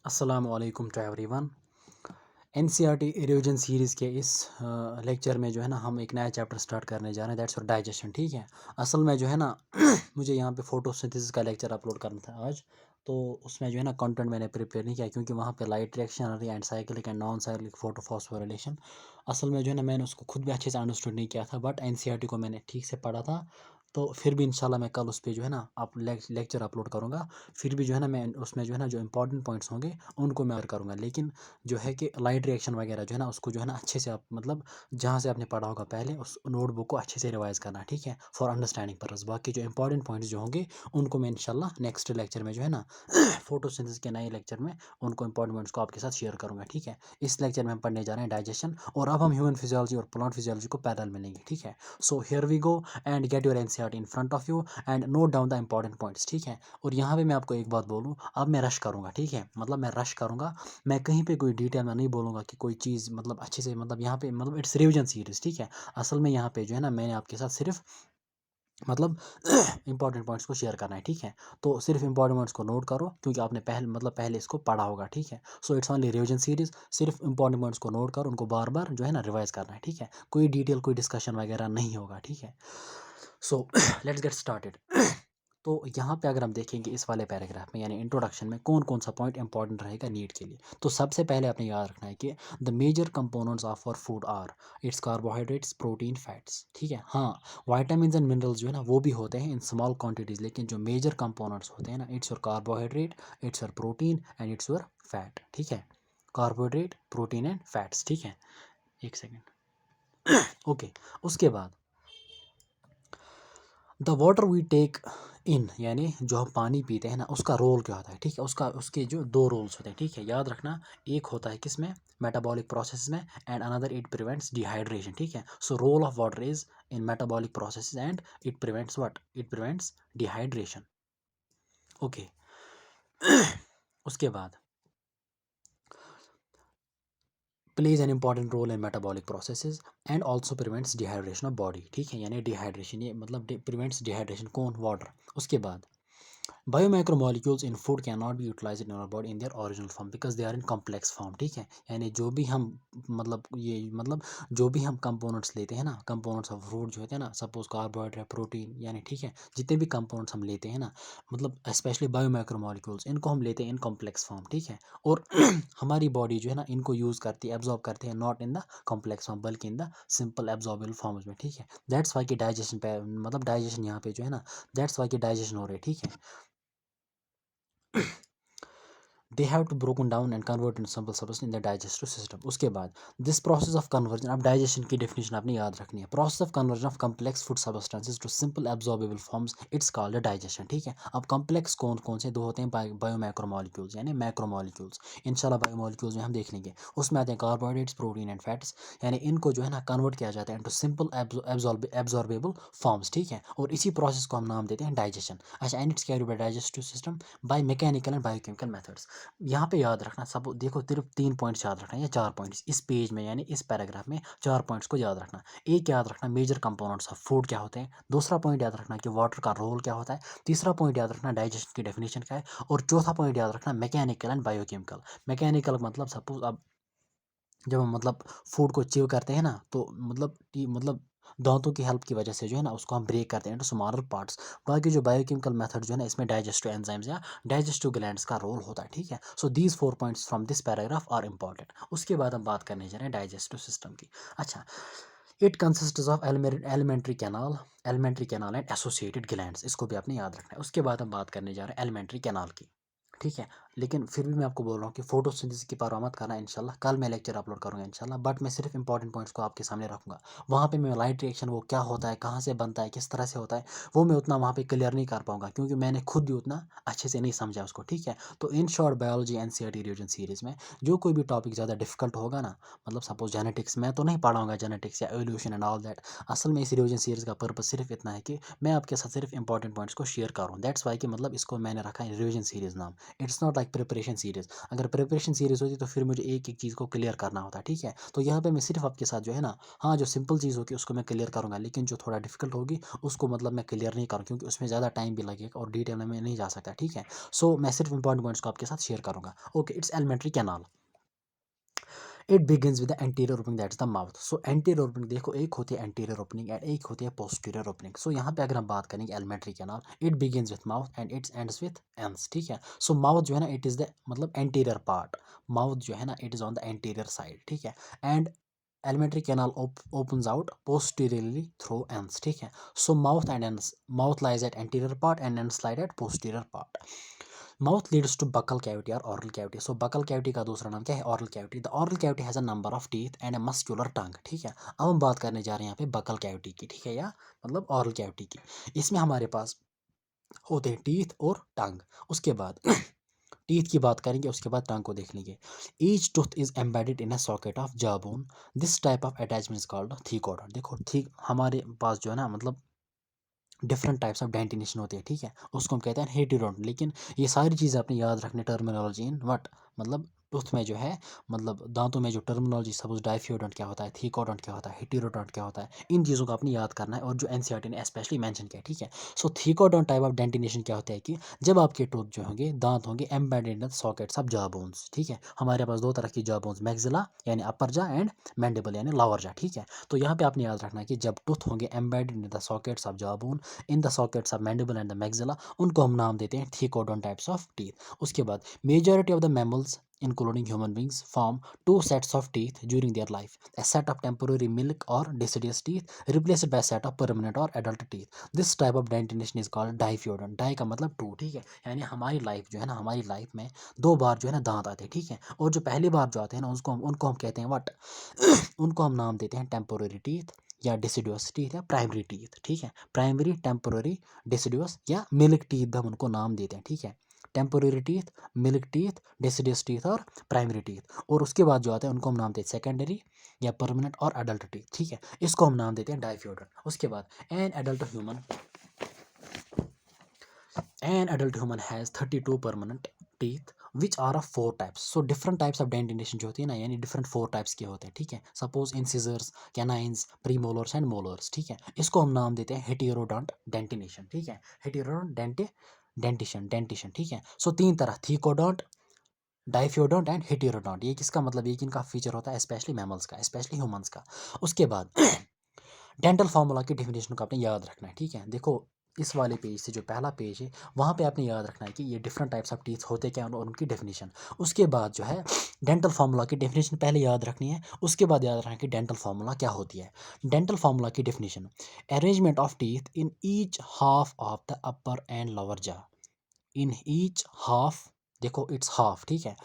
अस्सलामु अलैकुम to everyone. NCERT revision series के इस लेक्चर में जो है ना हम एक नया चैप्टर स्टार्ट करने जा रहे हैं, दैट्स फॉर डाइजेशन। ठीक है। असल में जो है ना मुझे यहाँ पे फोटोसिंथेसिस का लेक्चर अपलोड करना था आज, तो उसमें जो है ना कंटेंट मैंने प्रिपेयर नहीं किया क्योंकि वहाँ पे light reaction and cyclic and non cyclic photophosphorylation, असल में जो है ना मैंने उसको खुद भी अच्छे से अंडरस्टूड नहीं किया था, बट एनसीईआरटी को मैंने ठीक से पढ़ा था। तो फिर भी इंशाल्लाह मैं कल उस पर जो है ना आप लेक्चर अपलोड करूँगा। फिर भी जो है ना मैं उसमें जो है ना जो इंपॉर्टेंट पॉइंट्स होंगे उनको मैं करूँगा, लेकिन जो है कि लाइट रिएक्शन वगैरह जो है ना उसको जो है ना अच्छे से आप मतलब जहाँ से आपने पढ़ा होगा पहले उस नोटबुक को अच्छे से रिवाइज करना, ठीक है, फॉर अंडरस्टैंडिंग पर्पस। बाकी जो इंपॉर्टेंट पॉइंट्स जो होंगे उनको मैं इंशाल्लाह नेक्स्ट लेक्चर में जो है ना फोटोसिंथेसिस के नए लेक्चर में उनको इंपॉर्टेंट पॉइंट्स को आपके साथ शेयर करूँगा। ठीक है। इस लेक्चर में हम पढ़ने जा रहे हैं डाइजेशन, और अब हम ह्यूमन फिजियोलॉजी और प्लांट फिजियोलॉजी को पैरेलल मिलेंगे। ठीक है। So here we go and get your NCERT in front of you and note down the important points. ठीक है। और यहाँ पे मैं आपको एक बात बोलूँ, अब मैं रश करूँगा। ठीक है, मतलब मैं रश करूँगा, मैं कहीं पे कोई डिटेल में नहीं बोलूँगा कि कोई चीज़ मतलब अच्छे से, मतलब यहाँ पे मतलब इट्स रिविजन सीरीज़। ठीक है। असल में यहाँ पे जो है ना मैंने आपके साथ सिर्फ मतलब इंपॉर्टेंट पॉइंट्स को शेयर करना है। ठीक है। तो सिर्फ इंपॉर्टेंट पॉइंट्स को नोट करो क्योंकि आपने पहले इसको पढ़ा होगा। ठीक है। So it's only revision series. सिर्फ इंपॉर्टेंट पॉइंट्स को नोट करो, उनको बार बार जो है ना रिवाइज करना है। ठीक है। कोई डिटेल कोई डिस्कशन वगैरह नहीं होगा। ठीक है। So let's get started. तो यहाँ पे अगर हम देखेंगे इस वाले पैराग्राफ में यानी इंट्रोडक्शन में कौन कौन सा पॉइंट इंपॉर्टेंट रहेगा नीट के लिए, तो सबसे पहले आपने याद रखना है कि the major components of our food are its carbohydrates protein fats. ठीक है। हाँ, वाइटामिन एंड मिनरल्स जो है ना वो भी होते हैं इन स्मॉल क्वांटिटीज, लेकिन जो मेजर कंपोनेंट्स होते हैं ना it's your carbohydrate, it's your protein and it's your fat. ठीक है। Carbohydrate, protein and fats. ठीक है। एक सेकेंड। ओके। उसके बाद द वाटर वी टेक इन यानी जो हम पानी पीते हैं ना उसका रोल क्या होता है। ठीक है। उसके जो दो रोल्स होते हैं। ठीक है, याद रखना। एक होता है किस में, मेटाबॉलिक प्रोसेस में, and another it prevents dehydration. ठीक है। So role of water is in metabolic process and it prevents what, it prevents dehydration. Okay. उसके बाद plays an important role in metabolic processes and also prevents dehydration of body। ठीक है, यानी dehydration, ये मतलब prevents dehydration कौन, water. उसके बाद biomacromolecules in food can not be utilised in our body in their original form because they are in complex form. ठीक है। यानी जो भी हम मतलब जो भी हम कंपोनेंट्स लेते हैं ना, कंपोनेंट्स ऑफ फूड जो होते हैं ना, सपोज कार्बोहाइड्रेट, प्रोटीन, यानी ठीक है, जितने भी कंपोनेंट्स हम लेते हैं ना, मतलब स्पेशली बायोमैक्रोमोलिक्यूल्स, इनको हम लेते हैं इन कॉम्प्लेक्स फॉर्म। ठीक है। और हमारी बॉडी जो है ना इनको यूज़ करती है, एब्जॉर्ब करती है, not in the complex form बल्कि in the simple absorbable forms में। ठीक है। दैट्स वाई कि डाइजेशन पे मतलब डाइजेशन यहाँ पे जो है ना, दैट्स वाई कि डाइजेशन हो रही है। ठीक है। they have to broken down and convert into simple substance in the digestive system। उसके बाद this process of conversion, अब digestion की definition आपने याद रखनी है, process of conversion of complex food substances to simple absorbable forms it's called a digestion। ठीक है। अब complex कौन कौन से दो होते हैं, बायोमैक्रोमोलिक्यूल्स यानी मैक्रोमोलिक्यूल्स, इंशाल्लाह बायोमोलिक्यूल्स में हम देख लेंगे। उसमें आते हैं कार्बोहाइड्रेट्स, प्रोटीन एंड फैट्स, यानी इनको जो है ना कन्वर्ट किया जाता है इंटू सिंपल एब्जॉर्बेबल फॉर्म्स। ठीक है। और इसी प्रोसेस को हम नाम देते हैं डाइजेशन। अच्छा, and it's carried by digestive system by mechanical and biochemical methods. यहाँ पे याद रखना सब, देखो सिर्फ 3 पॉइंट्स याद रखना है या 4 पॉइंट्स इस पेज में, यानी इस पैराग्राफ में 4 पॉइंट्स को याद रखना। एक याद रखना मेजर कंपोनेंट्स ऑफ फूड क्या होते हैं, दूसरा पॉइंट याद रखना कि वाटर का रोल क्या होता है, तीसरा पॉइंट याद रखना डाइजेशन की डेफिनेशन क्या है, और चौथा पॉइंट याद रखना मैकेनिकल एंड बायोकेमिकल। मैकेनिकल मतलब सपोज अब जब हम मतलब फूड को च्यू करते हैं ना, तो मतलब दांतों की हेल्प की वजह से जो है ना उसको हम ब्रेक करते हैं इनटू स्मॉलर पार्ट्स। बाकी जो बायोकेमिकल मेथड जो है ना इसमें डाइजेस्टिव एंजाइम्स या डाइजेस्टिव ग्लैंड्स का रोल होता है। ठीक है। So these 4 points from this paragraph are important. उसके बाद हम बात करने जा रहे हैं डाइजेस्टिव सिस्टम की। अच्छा, it consist of alimentary canal and associated glands, इसको भी आपने याद रखना है। उसके बाद हम बात करने जा रहे हैं एलिमेंट्री कैनाल की। ठीक है। लेकिन फिर भी मैं आपको बोल रहा हूँ कि फोटोसिंथेसिस की परवाह मत करना, इंशाल्लाह कल मैं लेक्चर अपलोड करूँगा इंशाल्लाह, बट मैं सिर्फ इंपॉर्टेंट पॉइंट्स को आपके सामने रखूँगा। वहाँ पे मैं लाइट रिएक्शन वो क्या होता है, कहाँ से बनता है, किस तरह से होता है, वो मैं उतना वहाँ पे क्लियर नहीं कर पाऊँगा क्योंकि मैंने खुद भी उतना अच्छे से नहीं समझा उसको। ठीक है। तो in short biology NCERT revision series में जो कोई भी टॉपिक ज़्यादा डिफिकल्ट होगा ना, मतलब सपोज जेनेटिक्स, मैं तो नहीं पढ़ाऊँगा जेनेटिक्स या एवोल्यूशन एंड ऑल दैट। असल में इस रिवीजन सीरीज़ का पर्पस सिर्फ इतना है कि मैं आपके साथ सिर्फ इंपॉर्टेंट पॉइंट्स को शेयर करूँ। दैट्स वाई कि मतलब इसको मैंने रखा है रिवीजन सीरीज़ नाम। It's not like preparation series. अगर प्रिपरेशन सीरीज़ होती तो फिर मुझे एक एक चीज़ को क्लियर करना होता, ठीक है। तो यहाँ पे मैं सिर्फ आपके साथ जो है ना, हाँ जो सिंपल चीज़ होगी उसको मैं क्लियर करूँगा, लेकिन जो थोड़ा डिफिकल्ट होगी उसको मतलब मैं क्लियर नहीं करूँ, क्योंकि उसमें ज़्यादा टाइम भी लगेगा और डिटेल में मैं नहीं जा सकता, ठीक है। सो मैं सिर्फ इंपॉर्टेंट पॉइंट्स को आपके साथ शेयर करूँगा। Okay, it's elementary canal. It begins with the anterior opening, that's the mouth. So anterior opening देखो, एक होती है एंटीरियर ओपनिंग एंड एक होती है पोस्टीरियर ओपनिंग। सो यहाँ पे अगर हम बात करेंगे alimentary canal, it begins with mouth and its ends with ends, ठीक है। सो माउथ जो है ना, इट इज़ द मतलब एंटीरियर पार्ट, माउथ जो है ना it is on the anterior side, ठीक है। And alimentary canal opens out posteriorly through ends, ठीक है। So mouth and ends, mouth lies at anterior part and ends lies at posterior part. Mouth leads to buccal cavity और oral cavity. So buccal cavity का दूसरा नाम क्या है? Oral cavity. The oral cavity has a number of teeth and a muscular tongue, ठीक है। अब हम बात करने जा रहे हैं यहाँ पे बकल कैविटी की, ठीक है, या मतलब ऑरल कैविटी की। इसमें हमारे पास होते हैं टीथ और टंग। उसके बाद टीथ की बात करेंगे, उसके बाद टंग को देख लेंगे। Each tooth is embedded in a socket of jaw bone. This type of attachment is called thecodont. देखो ठीक, हमारे पास जो है ना मतलब डिफरेंट टाइप्स ऑफ डेंटिनेशन होते हैं, ठीक है, उसको हम कहते हैं हेटेरोडोंट। लेकिन ये सारी चीज़ें अपने याद रखने टर्मिनोलॉजी इन व्हाट, मतलब टूथ में जो है, मतलब दांतों में जो टर्मिनोलॉजी, सपोज डाइफियोडोंट क्या होता है, थीकोडोंट क्या होता है, हेटेरोडोंट क्या होता है, इन चीज़ों को अपनी याद करना है, और जो एनसीईआरटी ने स्पेशली मेंशन किया, ठीक है। सो थीकोडोंट टाइप ऑफ डेंटिनेशन क्या होता है कि जब आपके टूथ जो होंगे, दांत होंगे embedded in sockets of jaw bones, ठीक है। हमारे पास दो तरह की जॉ बोन्स, मैक्सिला यानी अपर जा एंड मैंडिबल यानी लोअर जा, ठीक है। तो यहाँ पे आपने याद रखना है कि जब टूथ होंगे embedded in the sockets of jaw bone, in the sockets of mandible and the maxilla, उनको हम नाम देते हैं थीकोडोंट टाइप्स ऑफ टीथ। उसके बाद majority of the mammals including human beings form two sets of teeth during their life, a set of temporary milk or deciduous teeth replaced by a set of permanent or adult teeth. This type of dentition is called diphyodont. Di का मतलब to, ठीक है, यानी हमारी life जो है ना, हमारी लाइफ में दो बार जो है ना दांत आते हैं, ठीक है। और जो पहली बार जो आते हैं ना, उनको हम कहते हैं व्हाट उनको हम नाम देते हैं टेम्पोररी टीथ या डिसिडुअस टीथ या प्राइमरी टीथ, ठीक है। प्राइमरी, टेम्पोररी, डिसिडुअस या मिल्क टीथ भी हम उनको नाम देते हैं, ठीक है। Temporary teeth, milk teeth, deciduous teeth और प्राइमरी टीथ। और उसके बाद जो आते हैं उनको हम नाम देते हैं सेकेंडरी या परमानेंट और अडल्ट टीथ, ठीक है। इसको हम नाम देते हैं डाइफ्योडोंट। उसके बाद an adult human has 32 permanent teeth which are of four types. So different types of dentination जो होती है ना, यानी different four types के होते हैं, ठीक है। Suppose incisors, canines, premolars and molars, ठीक है। इसको हम नाम देते हैं heterodont dentination, ठीक है। heterodont dentition, ठीक है। सो तीन तरह, थीकोडोंट, डाइफ्योडोंट एंड हेटेरोडोंट। ये किसका मतलब, ये किनका फीचर होता है, स्पेशली मैमल्स का, स्पेशली ह्यूमंस का। उसके बाद डेंटल फार्मूला की डेफिनेशन को आपने याद रखना है, ठीक है। देखो इस वाले पेज से जो पहला पेज है, वहाँ पे आपने याद रखना है कि ये डिफरेंट टाइप्स ऑफ टीथ होते क्या हैं और उनकी डेफिनेशन। उसके बाद जो है डेंटल फार्मूला की डेफिनेशन पहले याद रखनी है, उसके बाद याद रखना है कि डेंटल फार्मूला क्या होती है। डेंटल फार्मूला की definition, arrangement of teeth in each half of the upper and lower जा, इन ईच हाफ, देखो इट्स हाफ, ठीक है।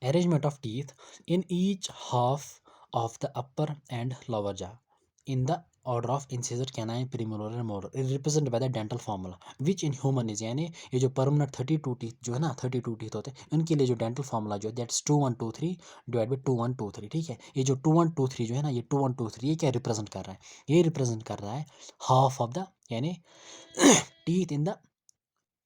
arrangement of teeth in each half of the upper and lower jaw in the order of incisor, canine, premolar and molar is represented by the dental formula which in human is, यानी ये जो permanent 32 teeth जो है ना, 32 teeth होते हैं, उनके लिए जो डेंटल फार्मूला जो है दैट्स 2 1 2 3 डिवाइड बाई 2 1 2 3, ठीक है। ये जो 2 1 2 3 जो है ना, ये 2 1 2 3 ये क्या रिप्रेजेंट कर रहा है, ये रिप्रेजेंट कर रहा है हाफ ऑफ द, यानी teeth in the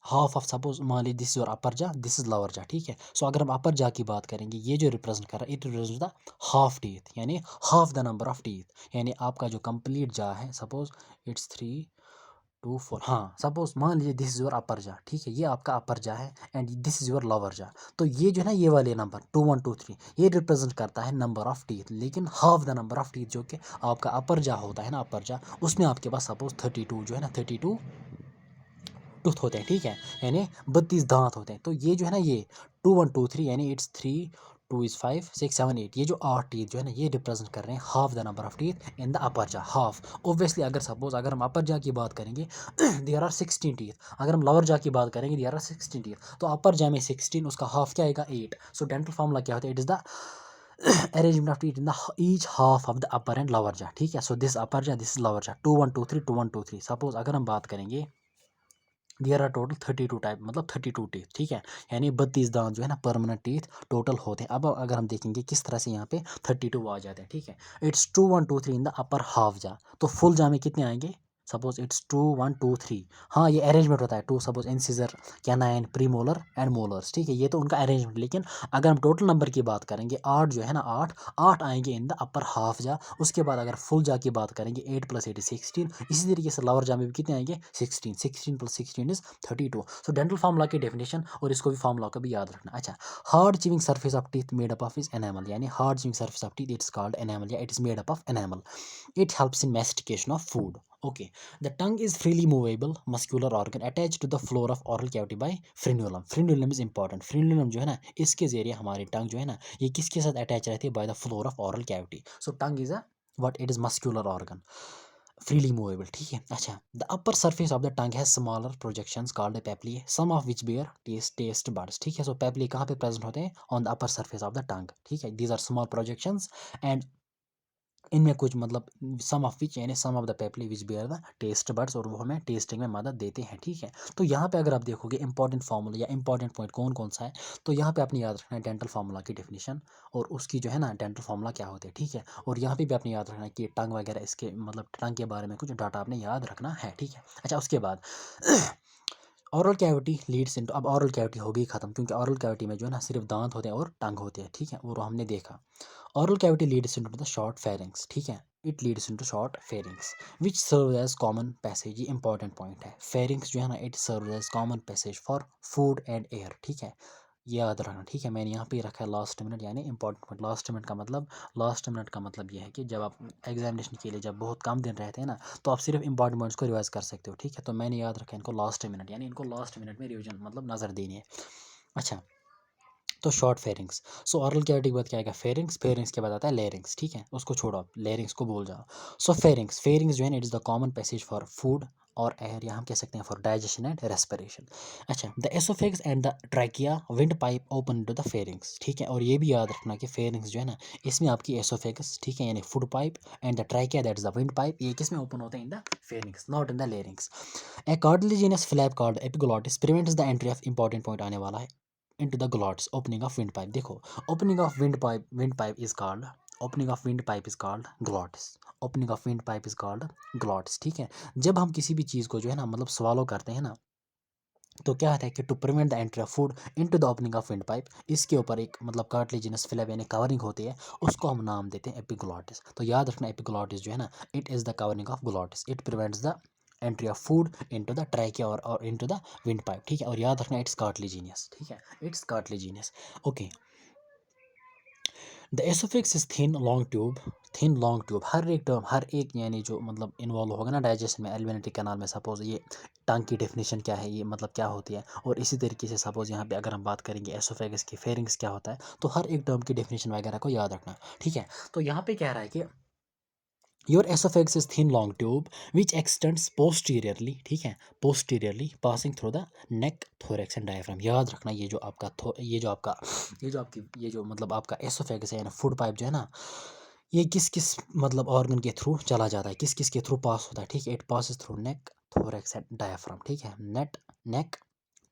half of, suppose मान लीजिए दिस इज योर अपर जा, दिस इज लोअर जा, ठीक है। सो अगर हम अपर जा की बात करेंगे, ये जो रिप्रेजेंट कर रहा है, it represent the half teeth, यानी half the number of teeth, यानी आपका जो कंप्लीट जा है, सपोज इट्स 3 2 4, हाँ सपोज मान लीजिए दिस इज योर अपर जा, ठीक है, ये आपका अपर जा है and this is your lower जा। तो ये जो है ना, ये वाले नंबर 2 1 2 3 ये रिप्रेजेंट करता है नंबर ऑफ टीथ, लेकिन half the number of teeth जो कि आपका अपर जा होता है ना, अपर जा, उसमें आपके पास सपोज 32 जो है ना, 32 टूथ होते हैं, ठीक है, यानी 32 दांत होते हैं। तो ये जो है ना, ये 2 1 2 3 यानी इट्स 3 2 इज 5 6 7 8, ये जो 8 टीथ जो है ना, ये रिप्रेजेंट कर रहे हैं half the number of teeth in the अपर जा, हाफ। ऑब्वियसली अगर सपोज अगर हम अपर जा की बात करेंगे देयर आर 16 टीथ, अगर हम लोअर जा की बात करेंगे देयर आर 16 टीथ, तो अपर जा में 16, उसका हाफ क्या आएगा 8। सो डेंटल फार्मूला क्या होता है, it is the arrangement of teeth in the each half of the upper and lower जा, ठीक है। सो दिस अपर जा, दिस इज लोअर जा, 2 1 2 3 2 1 2 3। सपोज अगर हम बात करेंगे देयर आर टोटल 32 टाइप, मतलब 32 टीथ, ठीक है, यानी 32 दांत जो है ना परमानेंट टीथ टोटल होते हैं। अब अगर हम देखेंगे किस तरह से यहाँ पे 32 आ जाते हैं, ठीक है। It's 2 1 2 3 in the upper half जा, तो फुल जा में कितने आएंगे सपोज इट्स 2 1 2 3। हाँ ये अरेंजमेंट होता है, to suppose incisor, canine, premolar and molars, ठीक है, ये तो उनका अरेंजमेंट। लेकिन अगर हम टोटल नंबर की बात करेंगे, 8 जो है ना, 8 8 आएंगे इन द अपर हाफ जा। उसके बाद अगर फुल जा की बात करेंगे 8 + 8 = 16। इसी तरीके से लोअर जा में भी कितने आएंगे, 16, 16 + 16 = 32। सो डेंटल फार्मूला की डेफिनेशन और इसको भी फार्मूला को भी याद रखना। अच्छा, hard chewing surface of teeth made up of is enamel, यानी hard chewing surface of teeth it's called enamel या it is made up of enamel. It helps in mastication of food. Okay, the tongue is freely movable muscular organ attached to the floor of oral cavity by frenulum. Frenulum is important. Frenulum जो है ना, इसके जरिए हमारी टंग जो है ना, ये किसके साथ अटैच रहती है, by the floor of oral cavity. So tongue is a what, it is muscular organ, freely movable, ठीक है। अच्छा, the upper surface of the tongue has smaller projections called papillae, some of which bear taste buds, ठीक है। So papillae कहाँ पे present होते हैं, on the upper surface of the tongue, ठीक है। These are small projections and इनमें कुछ मतलब सम ऑफ विच, यानी some of the papillae which bear the taste buds, और वो हमें टेस्टिंग में मदद देते हैं, ठीक है। तो यहाँ पे अगर आप देखोगे इंपॉर्टेंट फार्मूला या इंपॉर्टेंट पॉइंट कौन कौन सा है, तो यहाँ पे आपने याद रखना है डेंटल फार्मूला की डेफिनेशन और उसकी जो है ना डेंटल फार्मूला क्या होते हैं, ठीक है। और यहाँ पे भी आपने याद रखना है कि टंग वगैरह, इसके मतलब टंग के बारे में कुछ डाटा आपने याद रखना है, ठीक है। अच्छा, उसके बाद ऑरल कैविटी लीड्स इनटू, अब ऑरल कैविटी होगी खत्म, क्योंकि ऑरल कैविटी में जो है ना सिर्फ दांत होते हैं और टंग होते हैं, ठीक है, और हमने देखा। Oral cavity leads into the short pharynx, ठीक है, it leads into short pharynx which serves as common passage, ये important point है। pharynx जो है ना, it serves as common passage for food and air, ठीक है, ये याद रखना, ठीक है। मैंने यहाँ पे रखा है लास्ट मिनट, यानी इंपॉर्टेंट पॉइंट। लास्ट मिनट का मतलब, लास्ट मिनट का मतलब ये है कि जब आप एग्जामिनेशन के लिए जब बहुत कम दिन रहते हैं ना, तो आप सिर्फ इंपॉर्टेंट पॉइंट्स को रिवाइज कर सकते हो, ठीक है। तो मैंने याद रखा है इनको लास्ट मिनट, यानी इनको लास्ट मिनट में रिविजन मतलब नज़र देनी है। अच्छा, तो शॉर्ट फेरिंग्स। सो ऑरल कैविटी के बाद क्या आएगा, फेरिंग्स, फेरिंग्स के बाद आता है लेरिंग्स, ठीक है, उसको छोड़ो आप, लेरिंग्स को भूल जाओ। सो फेरिंग्स, फेरिंग्स जो है it is the common passage for food और एयर, या हम कह सकते हैं फॉर डाइजेशन एंड रेस्पिरेशन। अच्छा, the oesophagus and the trachea windpipe open to the pharynx, ठीक है। और ये भी याद रखना कि फेरिंग्स जो है ना, इसमें आपकी एसोफेगस, ठीक है, यानी food pipe, and the trachea that is the wind pipe, ये किस में ओपन होते हैं, in the pharynx, not in the larynx. A cartilaginous flap called epiglottis prevents the entry of important point आने वाला है, into the glottis, opening of windpipe। देखो, opening of windpipe is called, opening of windpipe is called glottis, opening of windpipe is called glottis, ठीक है। जब हम किसी भी चीज़ को जो है ना मतलब swallow करते हैं ना, तो क्या होता है कि to prevent the entry of food into the opening of windpipe, इसके ऊपर एक मतलब कार्टिलेजिनस फिलप यानी कवरिंग होती है, उसको हम नाम देते हैं एपिग्लॉटिस। तो याद रखना एपिग्लॉटिस जो है ना, it is the covering of glottis, it prevents the entry of food into the trachea और इनटू द विंड पाइप, ठीक है। और याद रखना इट्स कार्टिलेजिनियस, ठीक है, it's cartilaginous. Okay, the oesophagus is thin long tube, thin long tube, हर एक टर्म, हर एक यानी जो मतलब इन्वॉल्व होगा ना डाइजेशन में, एलिमेंट्री कैनाल में, सपोज ये टंग की डेफिनेशन क्या है, ये मतलब क्या होती है, और इसी तरीके से सपोज यहाँ पे अगर हम बात करेंगे एसोफेगस की, फेरिंग्स क्या होता है, तो हर एक टर्म की डेफिनेशन वगैरह को याद रखना, ठीक है। तो यहाँ पे कह रहा है कि your oesophagus is thin long tube which x tends posteriorly, ठीक है, posteriorly passing through the neck, thorax and diaphragm. याद रखना ये जो आपका ये जो आपका ये जो आपकी ये जो मतलब आपका एसोफेगस है यानी फूड पाइप जो है ना, ये किस किस मतलब ऑर्गन के थ्रू चला जाता है, किस किस के थ्रू पास होता है, ठीक है। It passes through neck, thorax and diaphragm, ठीक है, neck,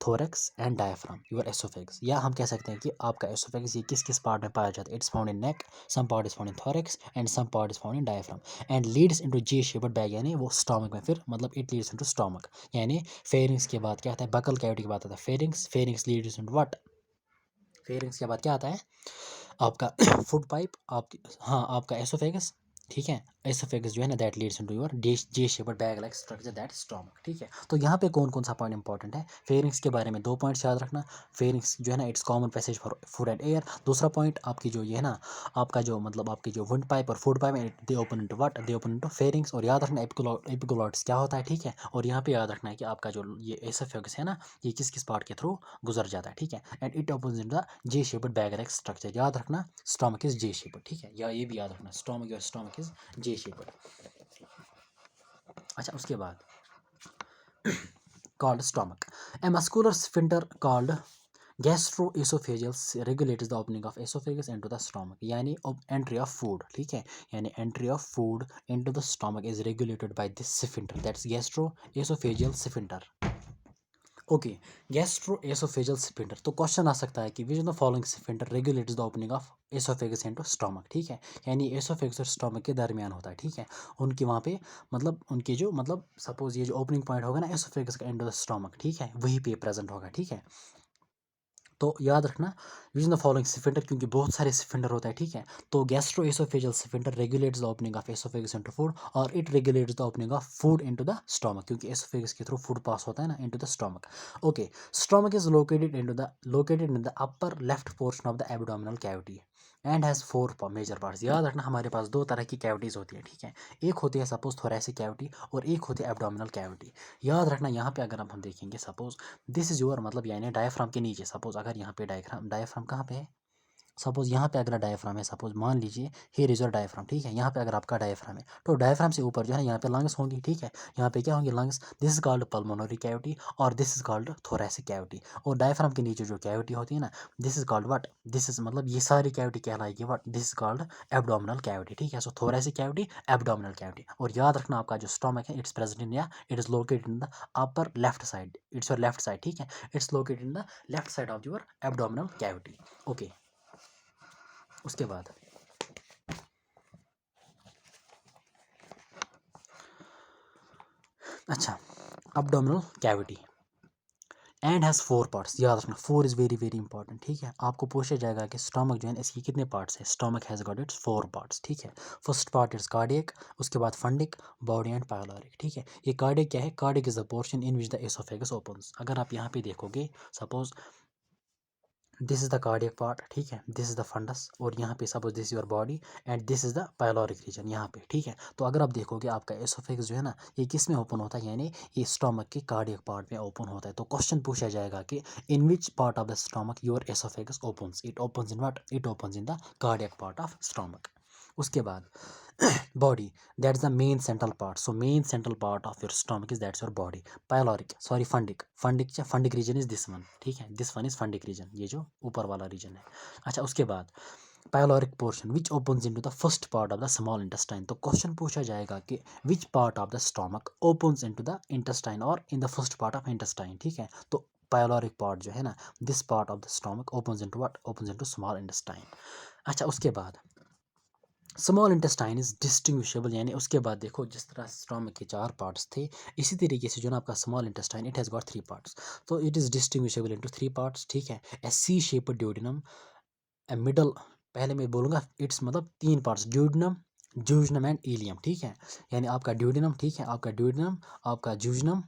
thorax and diaphragm, your oesophagus. या हम कह सकते हैं कि आपका एसोफेगस ये किस किस पार्ट में पाया जाता है, it's found in neck, some part is found in thorax and some part is found in diaphragm, and leads into J shaped bag, यानी वो स्टोमक में फिर मतलब इट लीड्स इनटू स्टोमक। यानी फेरिंग्स के बाद क्या आता है, बकल कैविटी के बाद आता है pharynx, pharynx Leeds into what, pharynx के बाद क्या आता है आपका फूड पाइप, आपकी हाँ आपका एसोफेगस, ठीक है, एसोफेगस जो है ना that leads into your J shaped bag like structure that stomach, ठीक है। तो यहाँ पे कौन कौन सा पॉइंट इंपॉर्टेंट है, फेरिंग्स के बारे में 2 पॉइंट्स याद रखना। फेरिंग्स जो है ना it's common passage for food and air. दूसरा पॉइंट आपकी जो ये है ना, आपका जो मतलब आपकी जो विंड पाइप और food pipe, they open into what, they open into pharynx. और याद रखना एपिग्लॉटिस क्या होता है, ठीक है। और यहाँ पे याद रखना है कि आपका जो ये एसोफेगस है ना, ये किस किस पार्ट के थ्रू गुजर जाता है, ठीक है। And it opens in the J shaped bag like structure. याद रखना स्टोमक इज जे शेप्ड, ठीक है, या ये भी याद रखना स्टोमक इज जे शेप्ड। अच्छा, उसके बाद called stomach, a muscular sphincter called gastroesophageal regulates the opening of esophagus into the stomach, यानी entry of food, ठीक है, यानी entry of food into the stomach is regulated by this sphincter, that's gastroesophageal sphincter। Okay, gastro oesophageal sphincter. तो question आ सकता है कि which of the following sphincter regulates the opening of oesophagus into stomach, ठीक है। यानी oesophagus और stomach के दरमियान होता है, ठीक है। उनकी वहाँ पे मतलब उनके जो मतलब सपोज ये जो ओपनिंग पॉइंट होगा ना एसोफेगस का इनटू द स्टमक, ठीक है, वहीं पे प्रेजेंट होगा, ठीक है। तो याद रखना विच द फॉलोइंग स्फिंक्टर, क्योंकि बहुत सारे स्फिंक्टर होता है, ठीक है। तो gastro oesophageal sphincter regulates the opening of oesophagus into food, और it regulates the opening of food into the stomach, क्योंकि एसोफेगस के थ्रू फूड पास होता है ना into the stomach. Okay, stomach is located in the upper left portion of the abdominal cavity and has 4 major parts. याद रखना हमारे पास दो तरह की कैविटीज़ होती है, ठीक है। एक होती है सपोज थोरैसिक कैविटी और एक होती है एब्डोमिनल कैविटी। याद रखना यहाँ पे अगर हम देखेंगे सपोज दिस इज योर मतलब यानी डायफ्राम के नीचे, सपोज अगर यहाँ पे डायफ्राम कहाँ पे है, सपोज यहाँ पे अगर डायफ्राम है, सपोज मान लीजिए हियर इज योर डायफ्राम, ठीक है। यहाँ पे अगर आपका डायफ्राम है तो डायफ्राम से ऊपर जो है यहाँ पे लंग्स होंगी, ठीक है। यहाँ पे क्या होंगी, lungs. This is called pulmonary cavity और this is called thoracic cavity. और डायफ्राम के नीचे जो कैविटी होती है ना, this is called what, this is मतलब ये सारी कैविटी कहलाएगी what, this is called abdominal cavity, ठीक है। So thoracic cavity, abdominal cavity. और याद रखना आपका जो स्टमक है इट्स प्रेजेंट इन या it is located in the upper left side, it's your left side, ठीक है। It's located in the left side of your abdominal cavity. Okay, उसके बाद अच्छा, abdominal cavity and has 4 parts. याद रखना 4 is very very important, ठीक है। आपको पूछा जाएगा कि स्टमक जो है इसकी कितने पार्ट्स है। Stomach has got its 4 parts, ठीक है। फर्स्ट पार्ट इज कार्डियक, उसके बाद फंडिक, बॉडी एंड पाइलोरिक, ठीक है। ये कार्डियक क्या है, cardiac is the portion in which the oesophagus opens. अगर आप यहाँ पे देखोगे suppose this is the cardiac part, ठीक है, दिस इज द फंडस, और यहाँ पे suppose this your body and this is the pyloric region यहाँ पे, ठीक है। तो अगर आप देखोगे आपका एसोफेगस जो है ना ये किस में ओपन होता है, यानी ये स्टमक के कार्डियक पार्ट में ओपन होता है। तो क्वेश्चन पूछा जाएगा कि in which part of the stomach your oesophagus opens. It opens in what, it opens in the cardiac part of stomach. उसके बाद body, that's the main central part. So main central part of your stomach is that's your body. Pyloric, sorry, fundic region is this one, ठीक है। this one is fundic region, ये जो ऊपर वाला region है। अच्छा, उसके बाद pyloric portion which opens into the first part of the small intestine। तो क्वेश्चन पूछा जाएगा कि which part of the stomach opens into the intestine or in the first part of intestine, ठीक है। तो pyloric part जो है ना, this part of the stomach opens into what, opens into small intestine। अच्छा, उसके बाद स्मॉल इंटेस्टाइन इज डिस्टिंग्विशेबल, यानी उसके बाद देखो जिस तरह स्टमक के 4 पार्ट्स थे इसी तरीके से जो ना आपका small intestine it has got 3 parts. तो it is distinguishable into 3 parts, ठीक है। A C shaped duodenum, a middle, पहले मैं बोलूँगा इट्स मतलब 3 parts, duodenum, jejunum and ileum, ठीक है। यानी आपका ड्यूडिनम, ठीक है, आपका ड्यूडिनम, आपका जूजनम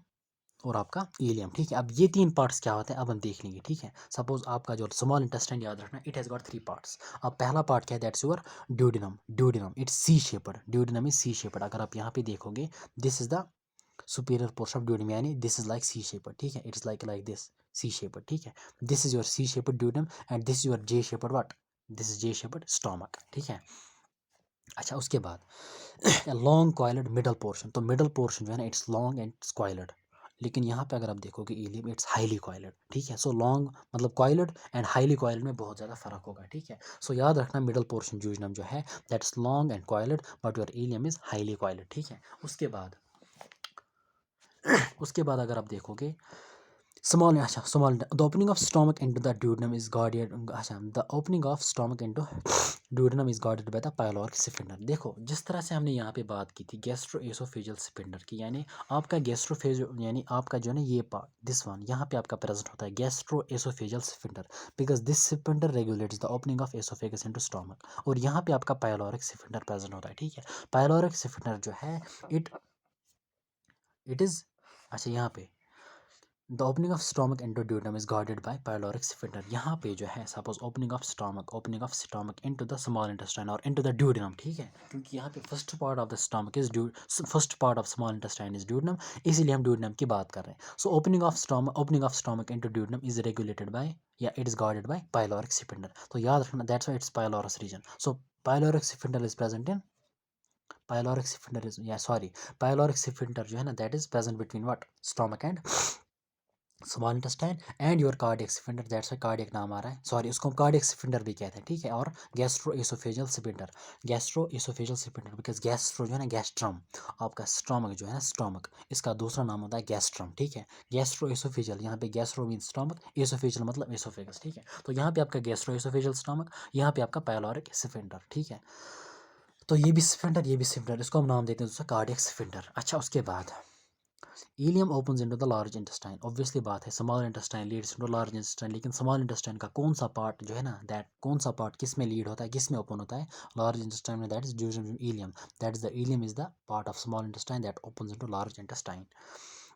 और आपका इलियम, ठीक है। अब ये 3 पार्ट्स क्या होते हैं अब हम देख लेंगे, ठीक है। सपोज आपका जो स्मॉल इंटेस्टाइन याद रखना इट हैज़ गॉट 3 पार्ट्स। अब पहला पार्ट क्या है, that's your duodenum. Duodenum it's C shaped, duodenum is C shaped. अगर आप यहाँ पे देखोगे this is the superior portion of duodenum, यानी this is like C shaped, ठीक है। It's like this C shaped, ठीक है। This is your C shaped duodenum and this is your J shaped what, this is J shaped stomach, ठीक है। अच्छा, उसके बाद लॉन्ग क्वाइलड मिडल पोर्शन। तो मिडल पोर्शन जो है ना इट्स लॉन्ग एंड स्क्वाइलड, लेकिन यहाँ पे अगर आप देखोगे इलियम इट्स हाईली क्वाइलड, ठीक है। सो लॉन्ग मतलब क्वाइलड एंड हाईली क्वाइलड में बहुत ज़्यादा फर्क होगा, ठीक है। सो याद रखना मिडल पोर्शन जूजनम जो है that's long and coiled but your ileum is highly coiled, ठीक है। उसके बाद अगर आप देखोगे स्मॉल, अच्छा small, the opening of stomach into the duodenum is guarded, अच्छा the opening of stomach into duodenum is guarded by the pyloric sphincter. देखो जिस तरह से हमने यहाँ पे बात की थी गैस्ट्रो एसोफेजियल स्फिंक्टर की, यानी आपका गैस्ट्रोफेज यानी आपका जो है ना ये पार्ट दिस वन यहाँ पे आपका प्रेजेंट होता है gastro oesophageal sphincter, because this sphincter regulates the opening of oesophagus into stomach. और यहाँ पे आपका पाइलोरिक स्फिंक्टर प्रेजेंट होता है, ठीक है। पाइलोरिक स्फिंक्टर जो है इट इट इज़, अच्छा यहाँ पे the opening of stomach into duodenum is guarded bye pyloric sphincter. यहाँ पे जो है suppose opening of stomach into the small intestine और इनटू द ड्यूडिनम, ठीक है। क्योंकि यहाँ पे first part of the stomach is first part of small intestine is duodenum, इसीलिए हम ड्यूडिनम की बात कर रहे हैं। So opening of stomach into duodenum is regulated by या it is guarded bye pyloric sphincter. तो याद रखना that's why it's pylorus region. So pyloric sphincter is present in pyloric sphincter is या सॉरी पाइलोरिक स्फिंक्टर जो है ना that is present between what, stomach and small intestine and your cardiac sphincter, that's why cardiac नाम आ रहा है, sorry उसको हम कार्डियक स्फिंक्टर भी कहते हैं, ठीक है। और gastro oesophageal sphincter, gastro oesophageal sphincter, because gastro जो है ना गैस्ट्रम, आपका स्टोमक जो है ना स्टोमक, इसका दूसरा नाम होता है गैस्ट्रम, ठीक है। गैस्ट्रो एसोफेजियल, यहाँ पे गैस्ट्रो मीन स्टोमक, एसोफेजियल मतलब एसोफेगस, ठीक है। तो यहाँ पे आपका गैस्ट्रो एसोफेजियल स्टोमक, यहाँ पे आपका पाइलोरिक स्फिंक्टर, ठीक है। तो ये भी स्फिंक्टर, ये भी स्फिंक्टर, इसको हम नाम देते हैं दूसरा कार्डियक स्फिंक्टर। अच्छा, उसके बाद ileum opens into the large intestine, obviously बात है small intestine leads into large intestine, लेकिन स्मॉल इंटेस्टाइन का कौन सा पार्ट जो है ना, दैट कौन सा पार्ट किस में लीड होता है, किस में ओपन होता है, लार्ज इंटेस्टाइन में, that is duodenum ileum, that is the ileum is the part of small intestine that opens into large intestine.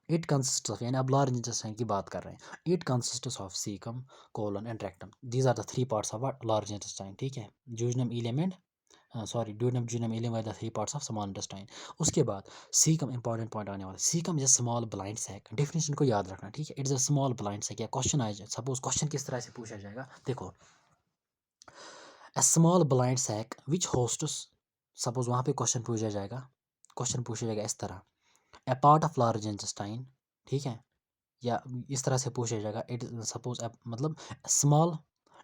It consist of, यानी अब लार्ज इंटेस्टाइन की बात कर रहे हैं, it consist of caecum, colon and rectum, these are the three parts of large intestine, ठीक है। Duodenum ileum and sorry duodenum jejunum ileum are the three parts of small intestine. उसके बाद caecum, important point आने वाला, caecum is a small blind sac, definition को याद रखना, ठीक है। It is a small blind sac, या क्वेश्चन आ जाए, सपोज क्वेश्चन किस तरह से पूछा जाएगा, देखो, a small blind sac which hosts, suppose वहाँ पे क्वेश्चन पूछा जाएगा, क्वेश्चन पूछा जाएगा इस तरह, ए पार्ट ऑफ लार्ज इंटेस्टाइन, ठीक है, या इस तरह से पूछा जाएगा, इट सपोज मतलब small,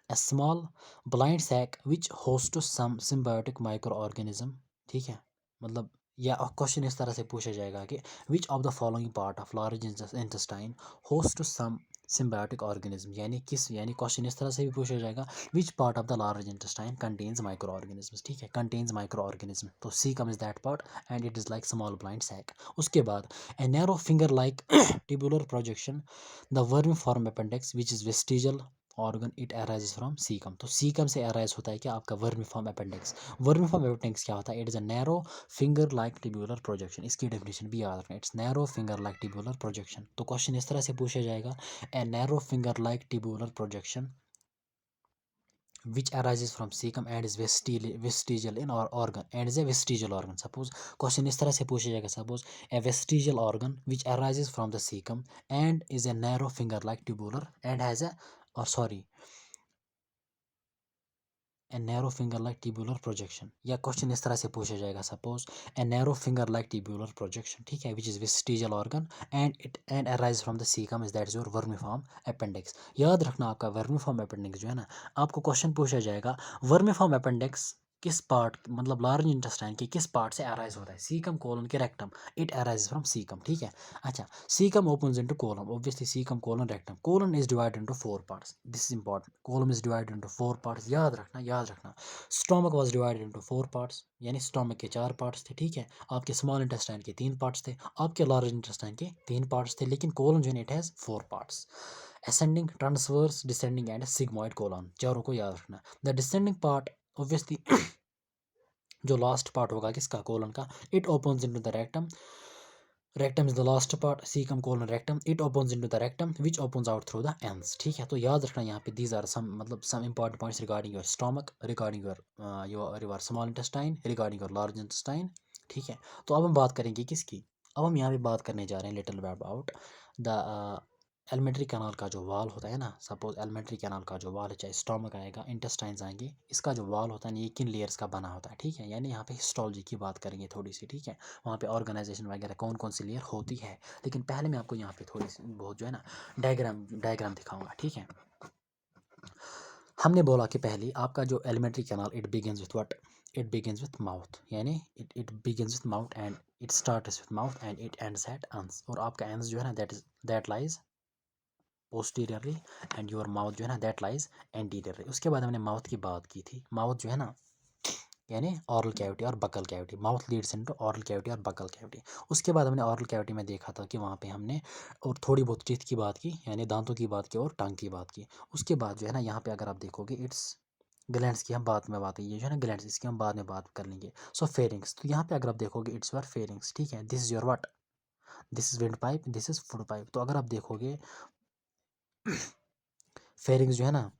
a small blind sac which hosts some symbiotic microorganism, ठीक है। मतलब या क्वेश्चन इस तरह से पूछा जाएगा कि which of the following part of large intestine hosts some symbiotic organism, यानी किस, यानी क्वेश्चन इस तरह से भी पूछा जाएगा which part of the large intestine contains microorganisms, ठीक है, contains microorganism, तो C comes that part and it is like small blind sac। उसके बाद a narrow finger like tubular projection, the vermiform appendix which is vestigial organ, it arises from caecum, तो caecum से arise होता है क्या, आपका वर्मिफॉर्म appendix. वर्मिफॉर्म appendix क्या होता है, it is a narrow finger like tubular projection, इसकी डेफिनेशन भी याद रखना, it's narrow finger like tubular projection. तो क्वेश्चन इस तरह से पूछा जाएगा, ए narrow finger like tubular projection which arises from cecum and is vestigial in our organ and is a vestigial organ, suppose question इस तरह से पूछा जाएगा, suppose a vestigial organ which arises from the cecum and is a narrow finger like tubular and has a, or sorry, a narrow finger like tubular projection, या question इस तरह से पूछा जाएगा, suppose a narrow finger like tubular projection, ठीक है, which is vestigial organ and it and arise from the caecum is that is your vermiform appendix. याद रखना, आपका वर्मिफॉर्म अपेंडिक्स जो है ना, आपको क्वेश्चन पूछा जाएगा वर्मिफॉर्म अपेंडिक्स किस पार्ट, मतलब लार्ज इंटेस्टाइन के किस पार्ट से अराइज होता है, सीकम, कोलन के rectum, it arise from caecum, ठीक है। अच्छा, caecum opens into colon, obviously caecum, colon, rectum, colon is divided into four parts, this is important, colon is divided into four parts, याद रखना, याद रखना। Stomach was divided into four parts, यानी stomach के चार पार्ट्स थे, ठीक है। आपके स्मॉल इंटेस्टाइन के तीन पार्ट्स थे, आपके लार्ज इंटेस्टाइन के तीन पार्ट्स थे, लेकिन कोलन जो है it has four parts, ascending, transverse, descending and sigmoid colon, चारों को याद रखना। द डिसेंडिंग पार्ट, ऑब्वियसली जो लास्ट पार्ट होगा किसका, कोलन का, it opens into the rectum, rectum is the last part, caecum, colon, rectum, it opens into the rectum which opens out through the ends, ठीक है। तो याद रखना यहाँ पे दीज आर सम, मतलब some important points regarding your stomach, regarding your small intestine, regarding your large intestine, ठीक है। तो अब हम बात करेंगे किसकी, अब हम यहाँ पे बात करने जा रहे हैं little about the alimentary canal का जो वाल होता है ना, सपोज एलिमेंट्री कैनाल का जो वाल है, चाहे स्टोमक आएगा, इंटेस्टाइन्स आएंगे, इसका जो वाल होता है ये किन लेयर्स का बना होता है, ठीक है। यानी यहाँ पे हिस्टोलॉजी की बात करेंगे थोड़ी सी, ठीक है, वहाँ पे ऑर्गेनाइजेशन वगैरह कौन कौन सी लेयर होती है, लेकिन पहले मैं आपको यहाँ पे थोड़ी सी बहुत जो है ना डायग्राम दिखाऊंगा, ठीक है। हमने बोला कि पहले आपका जो alimentary canal, it begins with what, it begins with mouth, यानी it begins with mouth and it starts with mouth and it ends at anus, और आपका एंड्स जो है ना that lies posteriorly and your mouth जो है ना that lies anteriorly. उसके बाद हमने माउथ की बात की थी, माउथ जो है ना यानी ऑरल कैविटी और buccal cavity, mouth leads into oral cavity और बकल कैविटी। उसके बाद हमने ऑरल कैविटी में देखा था कि वहाँ पे हमने और थोड़ी बहुत टीथ की बात की, यानी दांतों की बात की और टंग की बात की। उसके बाद जो है ना यहाँ पे अगर आप देखोगे इट्स ग्लैंड्स की हम बाद में बात, ये जो है ना ग्लैंड्स, इसकी हम बाद में बात कर लेंगे। सो फेरिंग्स, तो यहाँ पे अगर आप देखोगे इट्स योर फेरिंग्स, ठीक है, this is your what, this is wind pipe, this is food pipe. तो अगर आप देखोगे फेरिंग्स जो है ना,